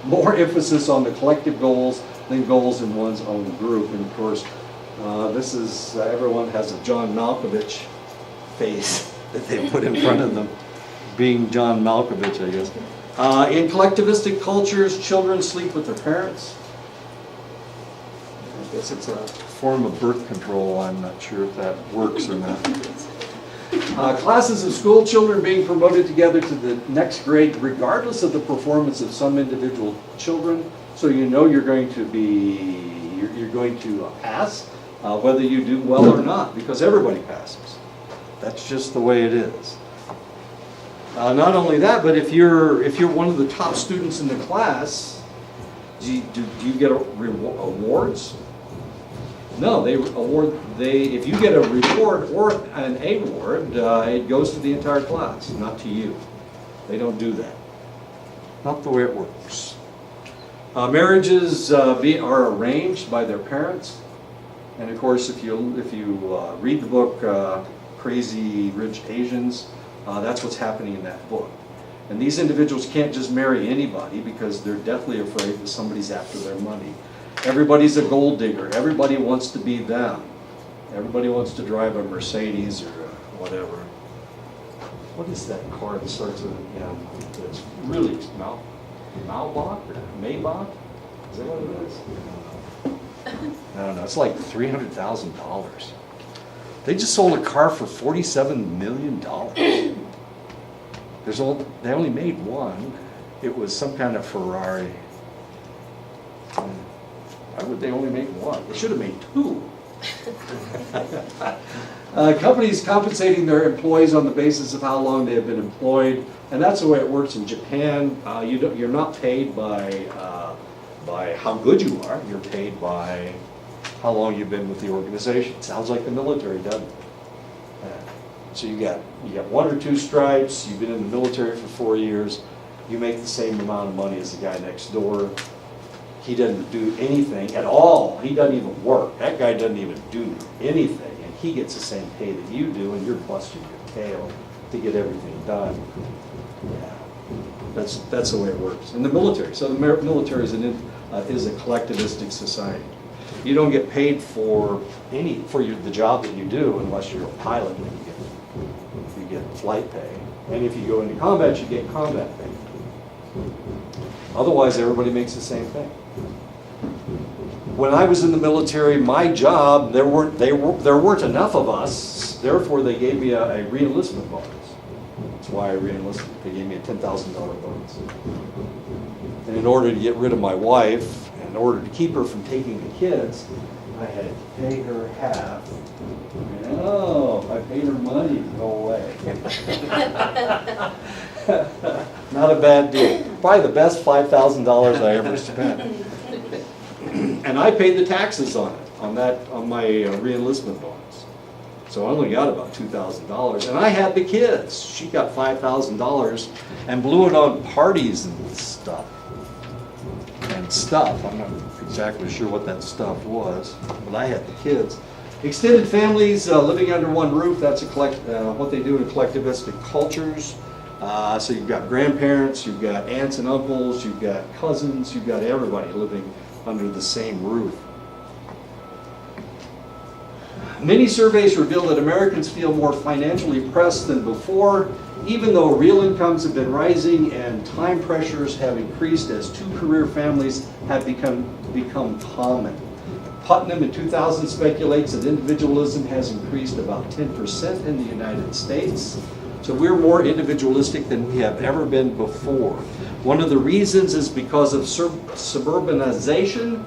more emphasis on the collective goals than goals in one's own group. And of course, this is everyone has a John Malkovich face that they put in front of them, being John Malkovich, I guess. In collectivistic cultures, children sleep with their parents. I guess it's a form of birth control. I'm not sure if that works or not. Classes of school children being promoted together to the next grade, regardless of the performance of some individual children. So you know you're going to pass, whether you do well or not, because everybody passes. That's just the way it is. Not only that, but if you're one of the top students in the class, do you get awards? No, if you get a reward or an award, it goes to the entire class, not to you. They don't do that. Not the way it works. Marriages are arranged by their parents, and of course, if you read the book Crazy Rich Asians, that's what's happening in that book. And these individuals can't just marry anybody because they're deathly afraid that somebody's after their money. Everybody's a gold digger. Everybody wants to be them. Everybody wants to drive a Mercedes or whatever. What is that car that starts with it's really Maybach or Maybach? Is that what it is? I don't know. It's like $300,000. They just sold a car for $47 million. They only made one. It was some kind of Ferrari. Why would they only make one? They should have made two. Companies compensating their employees on the basis of how long they have been employed, and that's the way it works in Japan. You're not paid by how good you are. You're paid by how long you've been with the organization. Sounds like the military, doesn't it? So you got 1 or 2 stripes. You've been in the military for 4 years. You make the same amount of money as the guy next door. He doesn't do anything at all. He doesn't even work. That guy doesn't even do anything, and he gets the same pay that you do, and you're busting your tail to get everything done. Yeah, that's the way it works in the military. So the military is a collectivistic society. You don't get paid for the job that you do unless you're a pilot and you get flight pay. And if you go into combat, you get combat pay. Otherwise, everybody makes the same thing. When I was in the military, my job, there weren't enough of us, therefore they gave me a re-enlistment bonus. That's why I re-enlisted. They gave me a $10,000 bonus. And in order to get rid of my wife, in order to keep her from taking the kids, I had to pay her half. Oh, I paid her money to go away. Not a bad deal. Probably the best $5,000 I ever spent. And I paid the taxes on it, on my re-enlistment bonus. So I only got about $2,000. And I had the kids. She got $5,000 and blew it on parties and stuff. I'm not exactly sure what that stuff was, but I had the kids. Extended families living under one roof, that's what they do in collectivistic cultures. So you've got grandparents, you've got aunts and uncles, you've got cousins, you've got everybody living under the same roof. Many surveys reveal that Americans feel more financially pressed than before, even though real incomes have been rising and time pressures have increased as two-career families have become common. Putnam in 2000 speculates that individualism has increased about 10% in the United States. So we're more individualistic than we have ever been before. One of the reasons is because of suburbanization.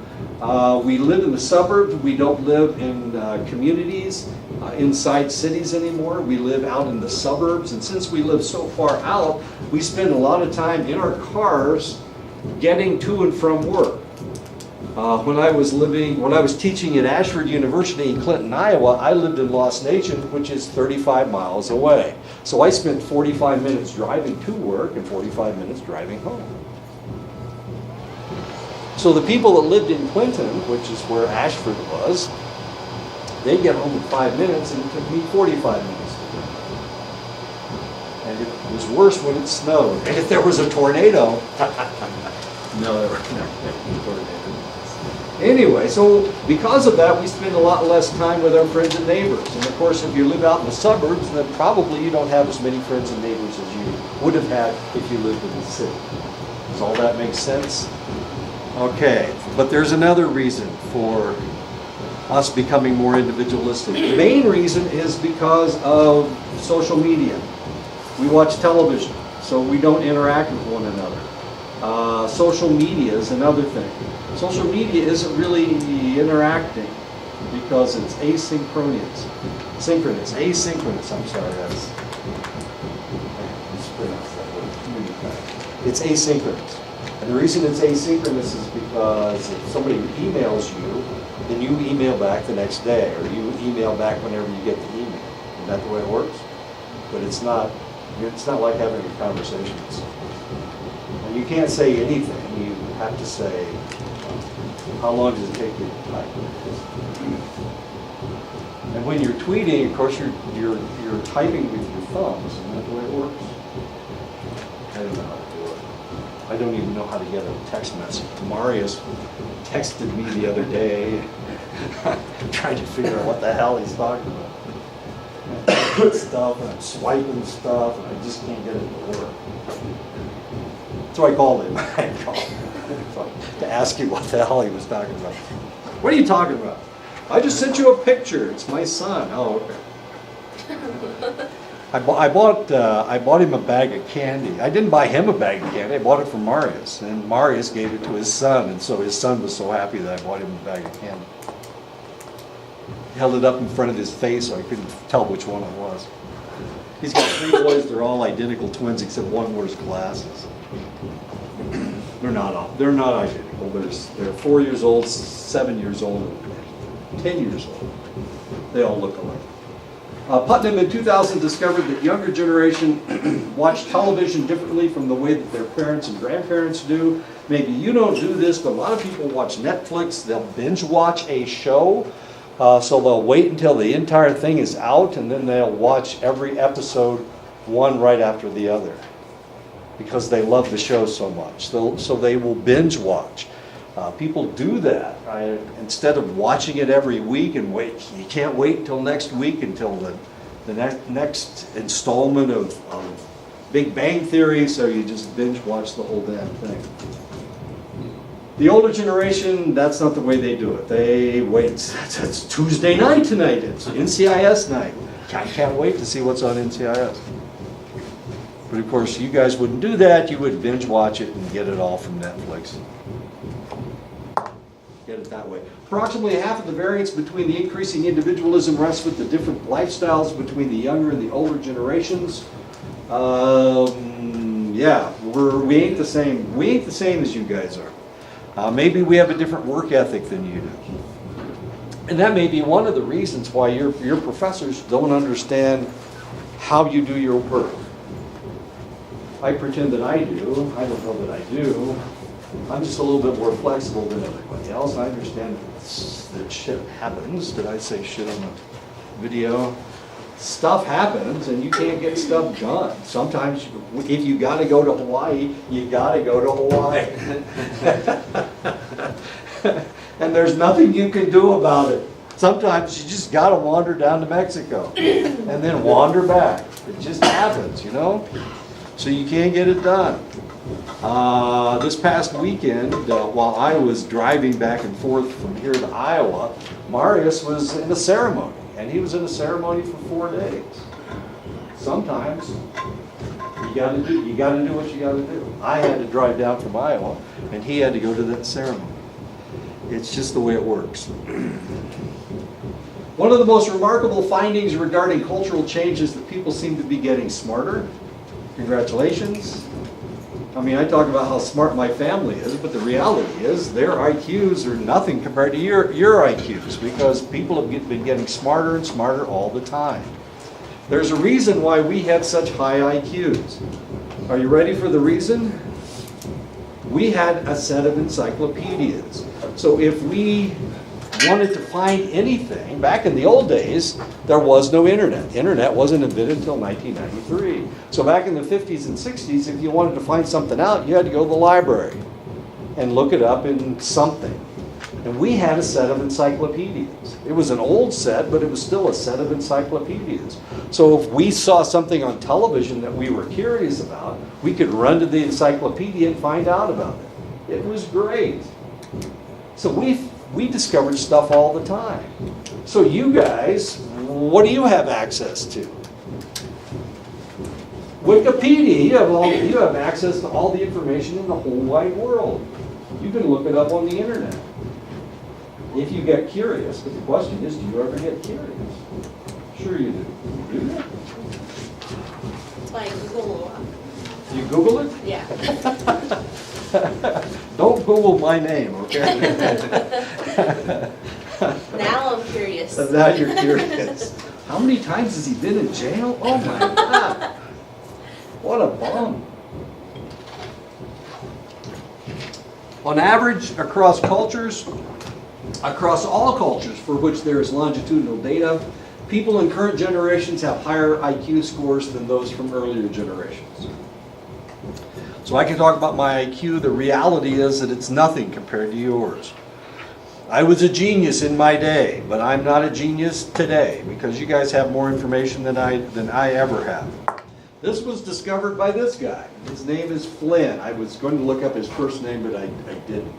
We live in the suburbs. We don't live in communities inside cities anymore. We live out in the suburbs. And since we live so far out, we spend a lot of time in our cars getting to and from work. When I was teaching at Ashford University in Clinton, Iowa, I lived in Lost Nation, which is 35 miles away. So I spent 45 minutes driving to work and 45 minutes driving home. So the people that lived in Clinton, which is where Ashford was, they'd get home in 5 minutes, and it took me 45 minutes to get home. And it was worse when it snowed. And if there was a tornado, no, there were no tornadoes. Anyway, so because of that, we spend a lot less time with our friends and neighbors. And of course, if you live out in the suburbs, then probably you don't have as many friends and neighbors as you would have had if you lived in the city. Does all that make sense? Okay, but there's another reason for us becoming more individualistic. The main reason is because of social media. We watch television, so we don't interact with one another. Social media is another thing. Social media isn't really interacting because it's asynchronous. I'm sorry, it's asynchronous. And the reason it's asynchronous is because if somebody emails you, then you email back the next day, or you email back whenever you get the email. Isn't that the way it works? But it's not like having a conversation with someone. And you can't say anything. You have to say, how long does it take you to type? And when you're tweeting, of course, you're typing with your thumbs. Isn't that the way it works? I don't know how to do it. I don't even know how to get a text message. Marius texted me the other day, trying to figure out what the hell he's talking about. Stuff, and I'm swiping stuff, and I just can't get it to work. So I called him. To ask you what the hell he was talking about. What are you talking about? I just sent you a picture. It's my son. Oh, okay. I bought him a bag of candy. I didn't buy him a bag of candy. I bought it for Marius, and Marius gave it to his son, and so his son was so happy that I bought him a bag of candy. He held it up in front of his face so I couldn't tell which one it was. He's got 3 boys. They're all identical twins except one wears glasses. They're not identical. They're 4 years old, 7 years old, and 10 years old. They all look alike. Putnam in 2000 discovered that younger generation watch television differently from the way that their parents and grandparents do. Maybe you don't do this, but a lot of people watch Netflix. They'll binge watch a show. So they'll wait until the entire thing is out, and then they'll watch every episode one right after the other, because they love the show so much. So they will binge watch. People do that. Instead of watching it every week and wait, you can't wait until next week until the next installment of Big Bang Theory, so you just binge watch the whole damn thing. The older generation, that's not the way they do it. They wait. It's Tuesday night tonight. It's NCIS night. I can't wait to see what's on NCIS. But of course, you guys wouldn't do that. You would binge watch it and get it all from Netflix. Get it that way. Approximately half of the variance between the increasing individualism rests with the different lifestyles between the younger and the older generations. Yeah, we ain't the same. We ain't the same as you guys are. Maybe we have a different work ethic than you do. And that may be one of the reasons why your professors don't understand how you do your work. I pretend that I do. I don't know that I do. I'm just a little bit more flexible than everybody else. I understand that shit happens. Did I say shit on the video? Stuff happens and you can't get stuff done. Sometimes if you gotta go to Hawaii, you gotta go to Hawaii. And there's nothing you can do about it. Sometimes you just gotta wander down to Mexico and then wander back. It just happens, you know? So you can't get it done. This past weekend, while I was driving back and forth from here to Iowa, Marius was in a ceremony, and he was in a ceremony for 4 days. Sometimes you gotta do what you gotta do. I had to drive down from Iowa, and he had to go to that ceremony. It's just the way it works. One of the most remarkable findings regarding cultural change is that people seem to be getting smarter. Congratulations. I mean, I talk about how smart my family is, but the reality is their IQs are nothing compared to your IQs, because people have been getting smarter and smarter all the time. There's a reason why we have such high IQs. Are you ready for the reason? We had a set of encyclopedias. So if we wanted to find anything, back in the old days, there was no internet. Internet wasn't invented until 1993. So back in the 50s and 60s, if you wanted to find something out, you had to go to the library and look it up in something. And we had a set of encyclopedias. It was an old set, but it was still a set of encyclopedias. So if we saw something on television that we were curious about, we could run to the encyclopedia and find out about it. It was great. So we discovered stuff all the time. So you guys, what do you have access to? Wikipedia. You have access to all the information in the whole wide world. You can look it up on the internet if you get curious. But the question is, do you ever get curious? Sure you do. Do you? It's like Google. You Google it? Yeah. Don't Google my name, okay? Now I'm curious. Now you're curious. How many times has he been in jail? Oh my God. What a bum. On average, across all cultures for which there is longitudinal data, people in current generations have higher IQ scores than those from earlier generations. So I can talk about my IQ. The reality is that it's nothing compared to yours. I was a genius in my day, but I'm not a genius today because you guys have more information than I ever have. This was discovered by this guy. His name is Flynn. I was going to look up his first name, but I didn't.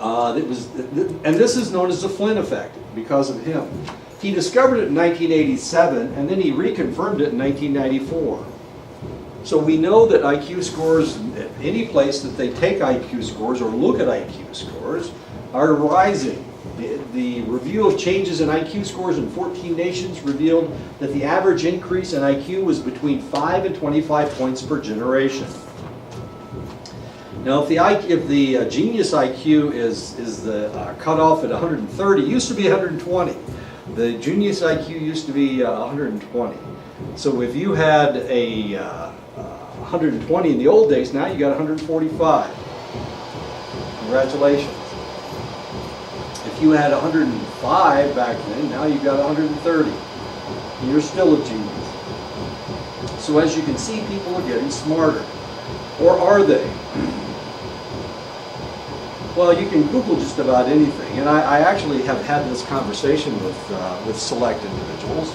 And this is known as the Flynn Effect because of him. He discovered it in 1987, and then he reconfirmed it in 1994. So we know that IQ scores, at any place that they take IQ scores or look at IQ scores, are rising. The review of changes in IQ scores in 14 nations revealed that the average increase in IQ was between 5 and 25 points per generation. Now, if the genius IQ is the cutoff at 130, it used to be 120. The genius IQ used to be 120. So if you had a 120 in the old days, now you got 145. Congratulations. If you had 105 back then, now you've got 130. You're still a genius. So as you can see, people are getting smarter. Or are they? Well, you can Google just about anything. And I actually have had this conversation with select individuals.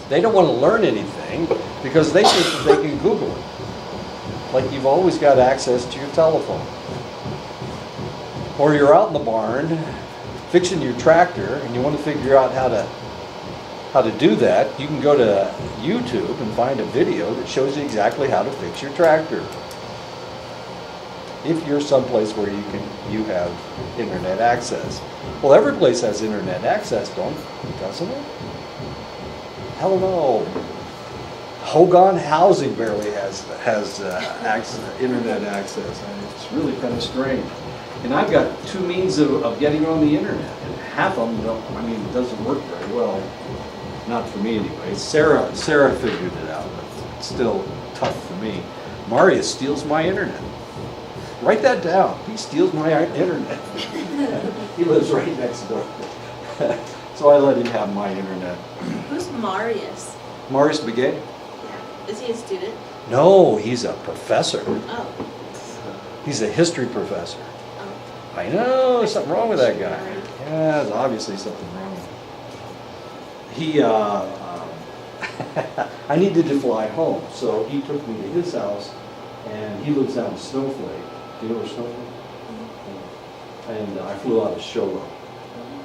They don't want to learn anything because they think that they can Google it. Like you've always got access to your telephone. or you're out in the barn fixing your tractor and you want to figure out how to do that, you can go to YouTube and find a video that shows you exactly how to fix your tractor. If you're someplace where you have internet access. Well, every place has internet access, doesn't it? Hell no. Hogan Housing barely has internet access. And it's really kind of strange. And I've got two means of getting on the internet, and half of them don't. I mean, it doesn't work very well. Not for me anyway. Sarah figured it out, but it's still tough for me. Marius steals my internet. Write that down. He steals my internet. He lives right next door. So I let him have my internet. Who's Marius? Marius Begay? Yeah. Is he a student? No, he's a professor. Oh. He's a history professor. Oh. I know, there's something wrong with that guy. Yeah, there's obviously something wrong. He, I needed to fly home, so he took me to his house, and he lives down in Snowflake. Do you know where Snowflake is? And I flew out of Showa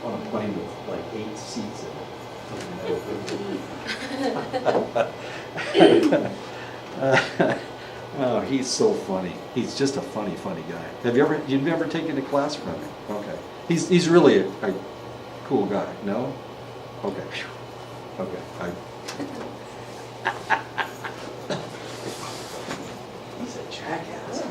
on a plane with like 8 seats in it. Oh, he's so funny. He's just a funny guy. You've never taken a class from him? Okay. He's really a cool guy. No? Okay. Okay. He's a jackass.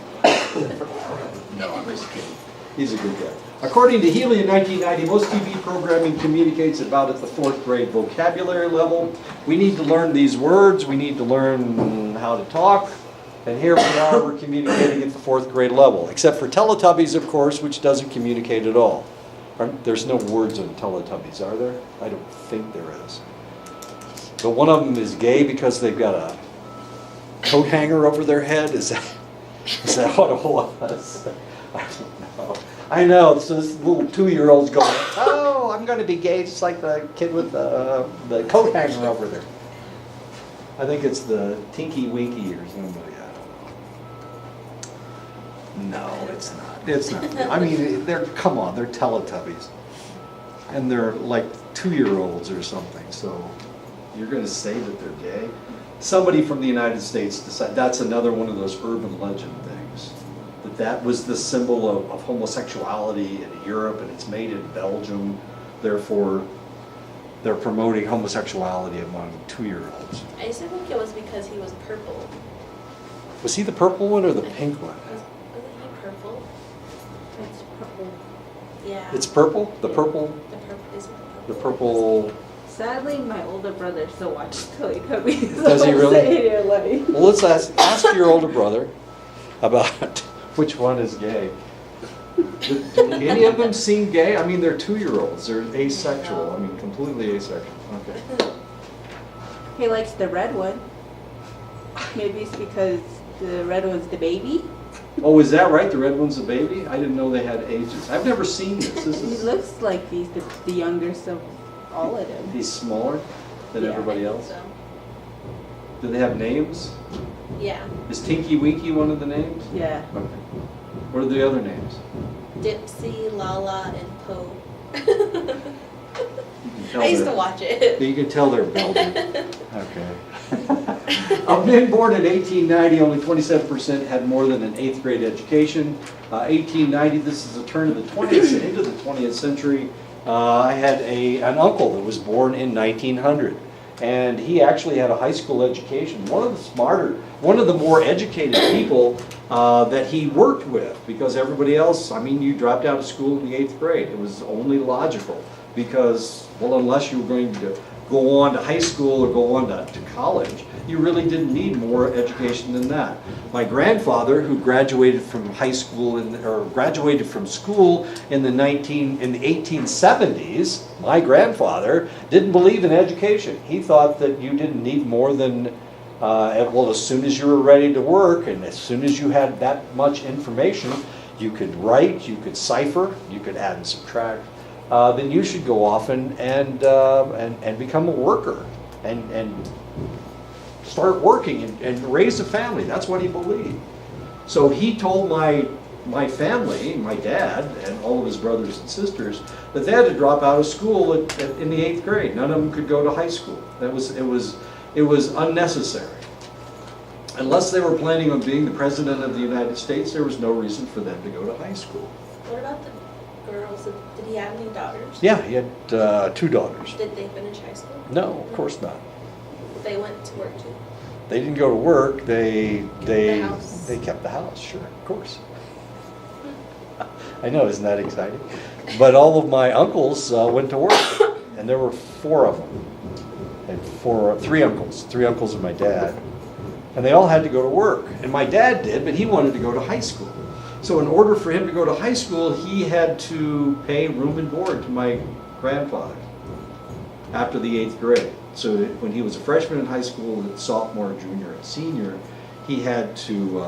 No, I'm just kidding. He's a good guy. According to Healy in 1990, most TV programming communicates about at the 4th grade vocabulary level. We need to learn these words. We need to learn how to talk. And here we are, we're communicating at the 4th grade level. Except for Teletubbies, of course, which doesn't communicate at all. There's no words in Teletubbies, are there? I don't think there is. But one of them is gay because they've got a coat hanger over their head. Is that what it was? I don't know. I know, so this little 2-year-old's going, oh, I'm going to be gay just like the kid with the coat hanger over there. I think it's the Tinky Winky or somebody, I don't know. No, it's not. It's not. I mean, they're Teletubbies. And they're like 2-year-olds or something, so you're going to say that they're gay? Somebody from the United States decided, that's another one of those urban legend things. That was the symbol of homosexuality in Europe, and it's made in Belgium. Therefore, they're promoting homosexuality among 2-year-olds. I used to think it was because he was purple. Was he the purple one or the pink one? Wasn't he purple? It's purple. Yeah. It's purple? The purple? The purple is The purple... Sadly, my older brother still watches Teletubbies. Does he I'm really? sitting here like... Well, let's ask your older brother about which one is gay. Do any of them seem gay? I mean, they're 2-year-olds. They're asexual. I mean, completely asexual. Okay. He likes the red one. Maybe it's because the red one's the baby. Oh, is that right? The red one's a baby? I didn't know they had ages. I've never seen this. He looks like he's the youngest of all of them. He's smaller than Yeah. everybody else. So, Do they have names? yeah. Is Tinky Winky one of the names? Yeah. Okay. What are the other names? Dipsy, Lala, and Poe. You can tell I used to they're- watch it. You can tell they're Belgian. Okay. Of men born in 1890, only 27% had more than an 8th grade education. 1890, this is the turn of the 20th, into the 20th century. I had an uncle that was born in 1900. And he actually had a high school education. One of the more educated people that he worked with, because everybody else, I mean, you dropped out of school in the 8th grade. It was only logical because, well, unless you were going to go on to high school or go on to college, you really didn't need more education than that. My grandfather, who graduated from high school graduated from school in the 1870s, my grandfather didn't believe in education. He thought that you didn't need more than, well, as soon as you were ready to work and as soon as you had that much information, you could write, you could cipher, you could add and subtract, then you should go off and become a worker and start working and raise a family. That's what he believed. So he told my my family, my dad, and all of his brothers and sisters, that they had to drop out of school in the 8th grade. None of them could go to high school. It was unnecessary. Unless they were planning on being the President of the United States, there was no reason for them to go to high school. What about the girls? Did he have any daughters? Yeah, he had 2 daughters. Did they finish high school? No, of course not. They went to work too. They didn't go to work. They The house. kept the house. Sure, of course. I know, isn't that exciting? But all of my uncles went to work, and there were 4 of them, and 3 uncles and my dad, and they all had to go to work. And my dad did, but he wanted to go to high school. So in order for him to go to high school, he had to pay room and board to my grandfather after the 8th grade. So when he was a freshman in high school, sophomore, junior, and senior, he had to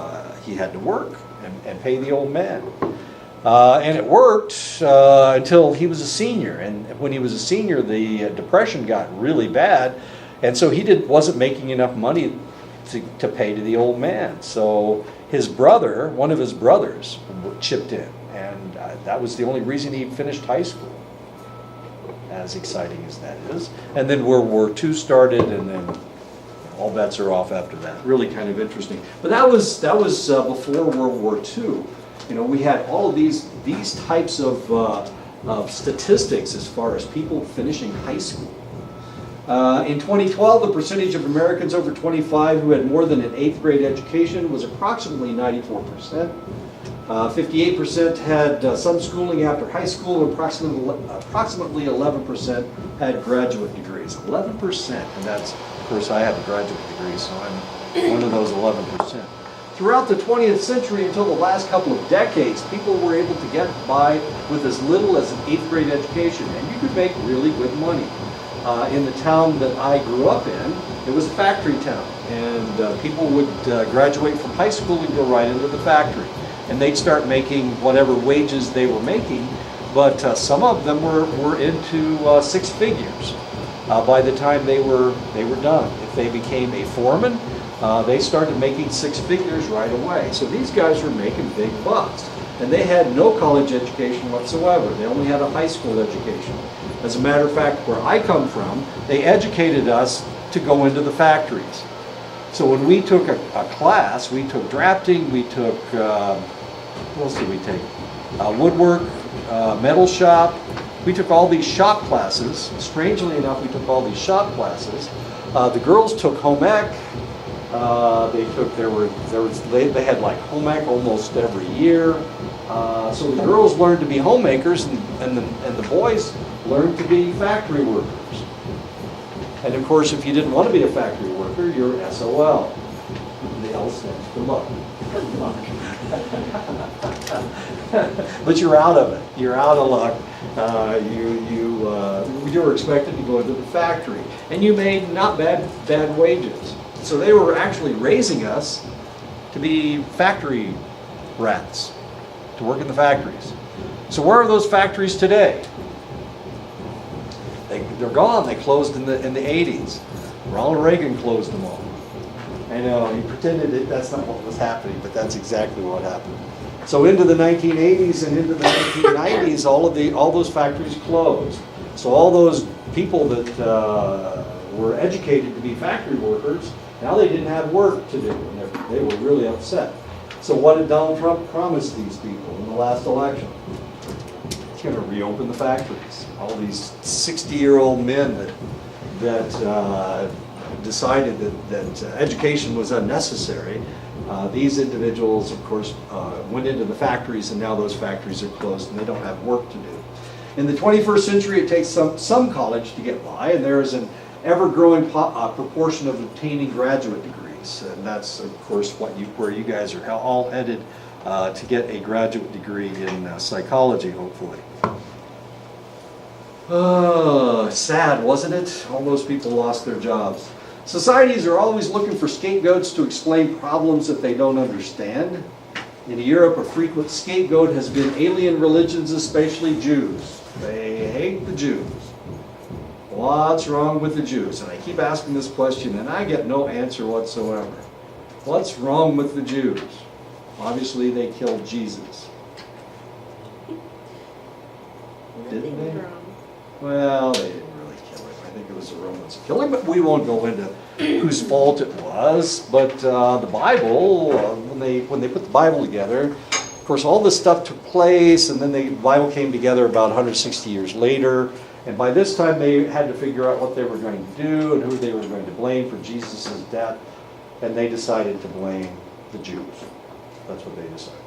work and pay the old man. And it worked until he was a senior. And when he was a senior, the depression got really bad, and so he wasn't making enough money to pay to the old man. So his brother, one of his brothers, chipped in, and that was the only reason he finished high school. As exciting as that is. And then World War II started, and then all bets are off after that. Really kind of interesting. But that was before World War II. You know, we had all of these types of statistics as far as people finishing high school. In 2012, the percentage of Americans over 25 who had more than an 8th grade education was approximately 94%. 58% had some schooling after high school, and approximately 11% had graduate degrees. 11%, and that's, of course, I have a graduate degree, so I'm one of those 11%. Throughout the 20th century until the last couple of decades, people were able to get by with as little as an 8th grade education, and you could make really good money. In the town that I grew up in, it was a factory town, and people would graduate from high school and go right into the factory. And they'd start making whatever wages they were making, but some of them were into 6 figures by the time they were done. If they became a foreman, they started making 6 figures right away. So these guys were making big bucks, and they had no college education whatsoever. They only had a high school education. As a matter of fact, where I come from, they educated us to go into the factories. So when we took a class, we took drafting, we took, what else did we take? Woodwork, metal shop. We took all these shop classes. Strangely enough, we took all these shop classes. The girls took home ec. They had like home ec almost every year. So the girls learned to be homemakers, and the boys learned to be factory workers. And of course, if you didn't want to be a factory worker, you're SOL. The L stands for luck. But you're out of it. You're out of luck. You were expected to go into the factory, and you made not bad wages. So they were actually raising us to be factory rats, to work in the factories. So where are those factories today? They're gone. They closed in the 80s. Ronald Reagan closed them all. I know, he pretended that's not what was happening, but that's exactly what happened. So into the 1980s and into the 1990s, all those factories closed. So all those people that were educated to be factory workers, now they didn't have work to do, and they were really upset. So what did Donald Trump promise these people in the last election? He's going to reopen the factories. All these 60-year-old men that decided that education was unnecessary. These individuals, of course, went into the factories, and now those factories are closed and they don't have work to do. In the 21st century, it takes some college to get by, and there is an ever-growing proportion of obtaining graduate degrees. And that's, of course, where you guys are all headed to get a graduate degree in psychology, hopefully. Oh, sad, wasn't it? All those people lost their jobs. Societies are always looking for scapegoats to explain problems that they don't understand. In Europe, a frequent scapegoat has been alien religions, especially Jews. They hate the Jews. What's wrong with the Jews? And I keep asking this question, and I get no answer whatsoever. What's wrong with the Jews? Obviously, they killed Jesus. Didn't Nothing they? wrong. Well, they didn't really kill him. I think it was the Romans who killed him, but we won't go into whose fault it was. But the Bible, when they put the Bible together, of course, all this stuff took place, and then the Bible came together about 160 years later. And by this time, they had to figure out what they were going to do and who they were going to blame for Jesus' death. And they decided to blame the Jews. That's what they decided.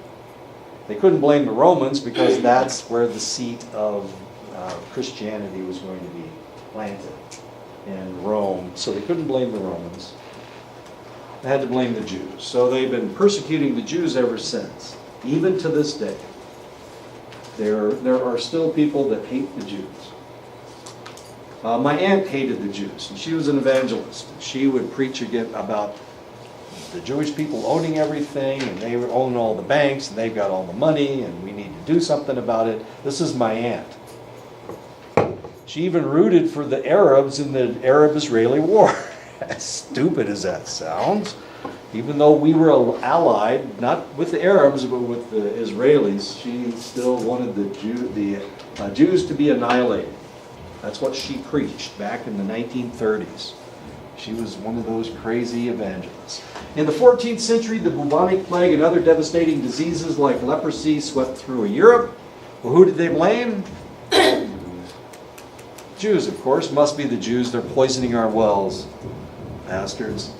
They couldn't blame the Romans because that's where the seat of Christianity was going to be planted, in Rome. So they couldn't blame the Romans. They had to blame the Jews. So they've been persecuting the Jews ever since, even to this day. There are still people that hate the Jews. My aunt hated the Jews, and she was an evangelist. She would preach again about the Jewish people owning everything, and they own all the banks, and they've got all the money, and we need to do something about it. This is my aunt. She even rooted for the Arabs in the Arab-Israeli war. As stupid as that sounds, even though we were allied, not with the Arabs, but with the Israelis, she still wanted the Jews to be annihilated. That's what she preached back in the 1930s. She was one of those crazy evangelists. In the 14th century, the bubonic plague and other devastating diseases like leprosy swept through Europe. Well, who did they blame? Jews, of course. Must be the Jews. They're poisoning our wells. Bastards.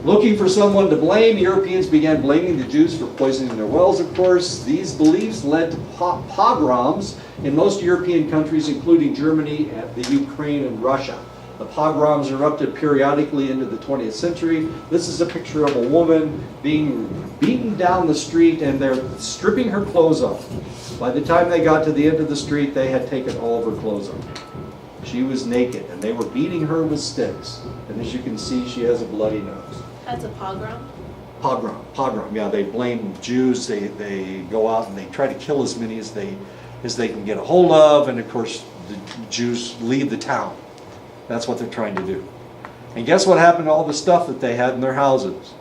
Looking for someone to blame, Europeans began blaming the Jews for poisoning their wells, of course. These beliefs led to pogroms in most European countries, including Germany, the Ukraine, and Russia. The pogroms erupted periodically into the 20th century. This is a picture of a woman being beaten down the street, and they're stripping her clothes off. By the time they got to the end of the street, they had taken all of her clothes off. She was naked, and they were beating her with sticks. And as you can see, she has a bloody nose. That's a pogrom? Pogrom, yeah, they blame Jews. They go out and they try to kill as many as they can get a hold of, and of course the Jews leave the town. That's what they're trying to do. And guess what happened to all the stuff that they had in their houses?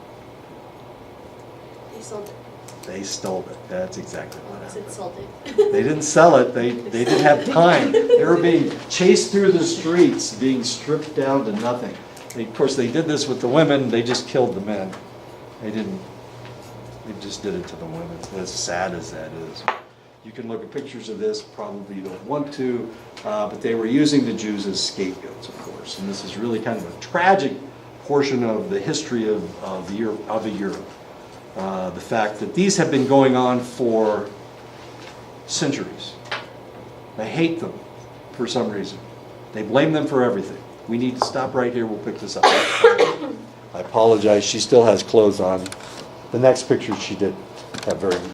They sold it. They stole it. That's exactly what Was happened. it sold it? They didn't sell it. They didn't have time. They were being chased through the streets, being stripped down to nothing. Of course, they did this with the women. They just killed the men. They didn't. They just did it to the women. As sad as that is. You can look at pictures of this. Probably you don't want to, but they were using the Jews as scapegoats, of course. And this is really kind of a tragic portion of the history of Europe. The fact that these have been going on for centuries. They hate them for some reason. They blame them for everything. We need to stop right here. We'll pick this up. I apologize. She still has clothes on. The next picture she did have very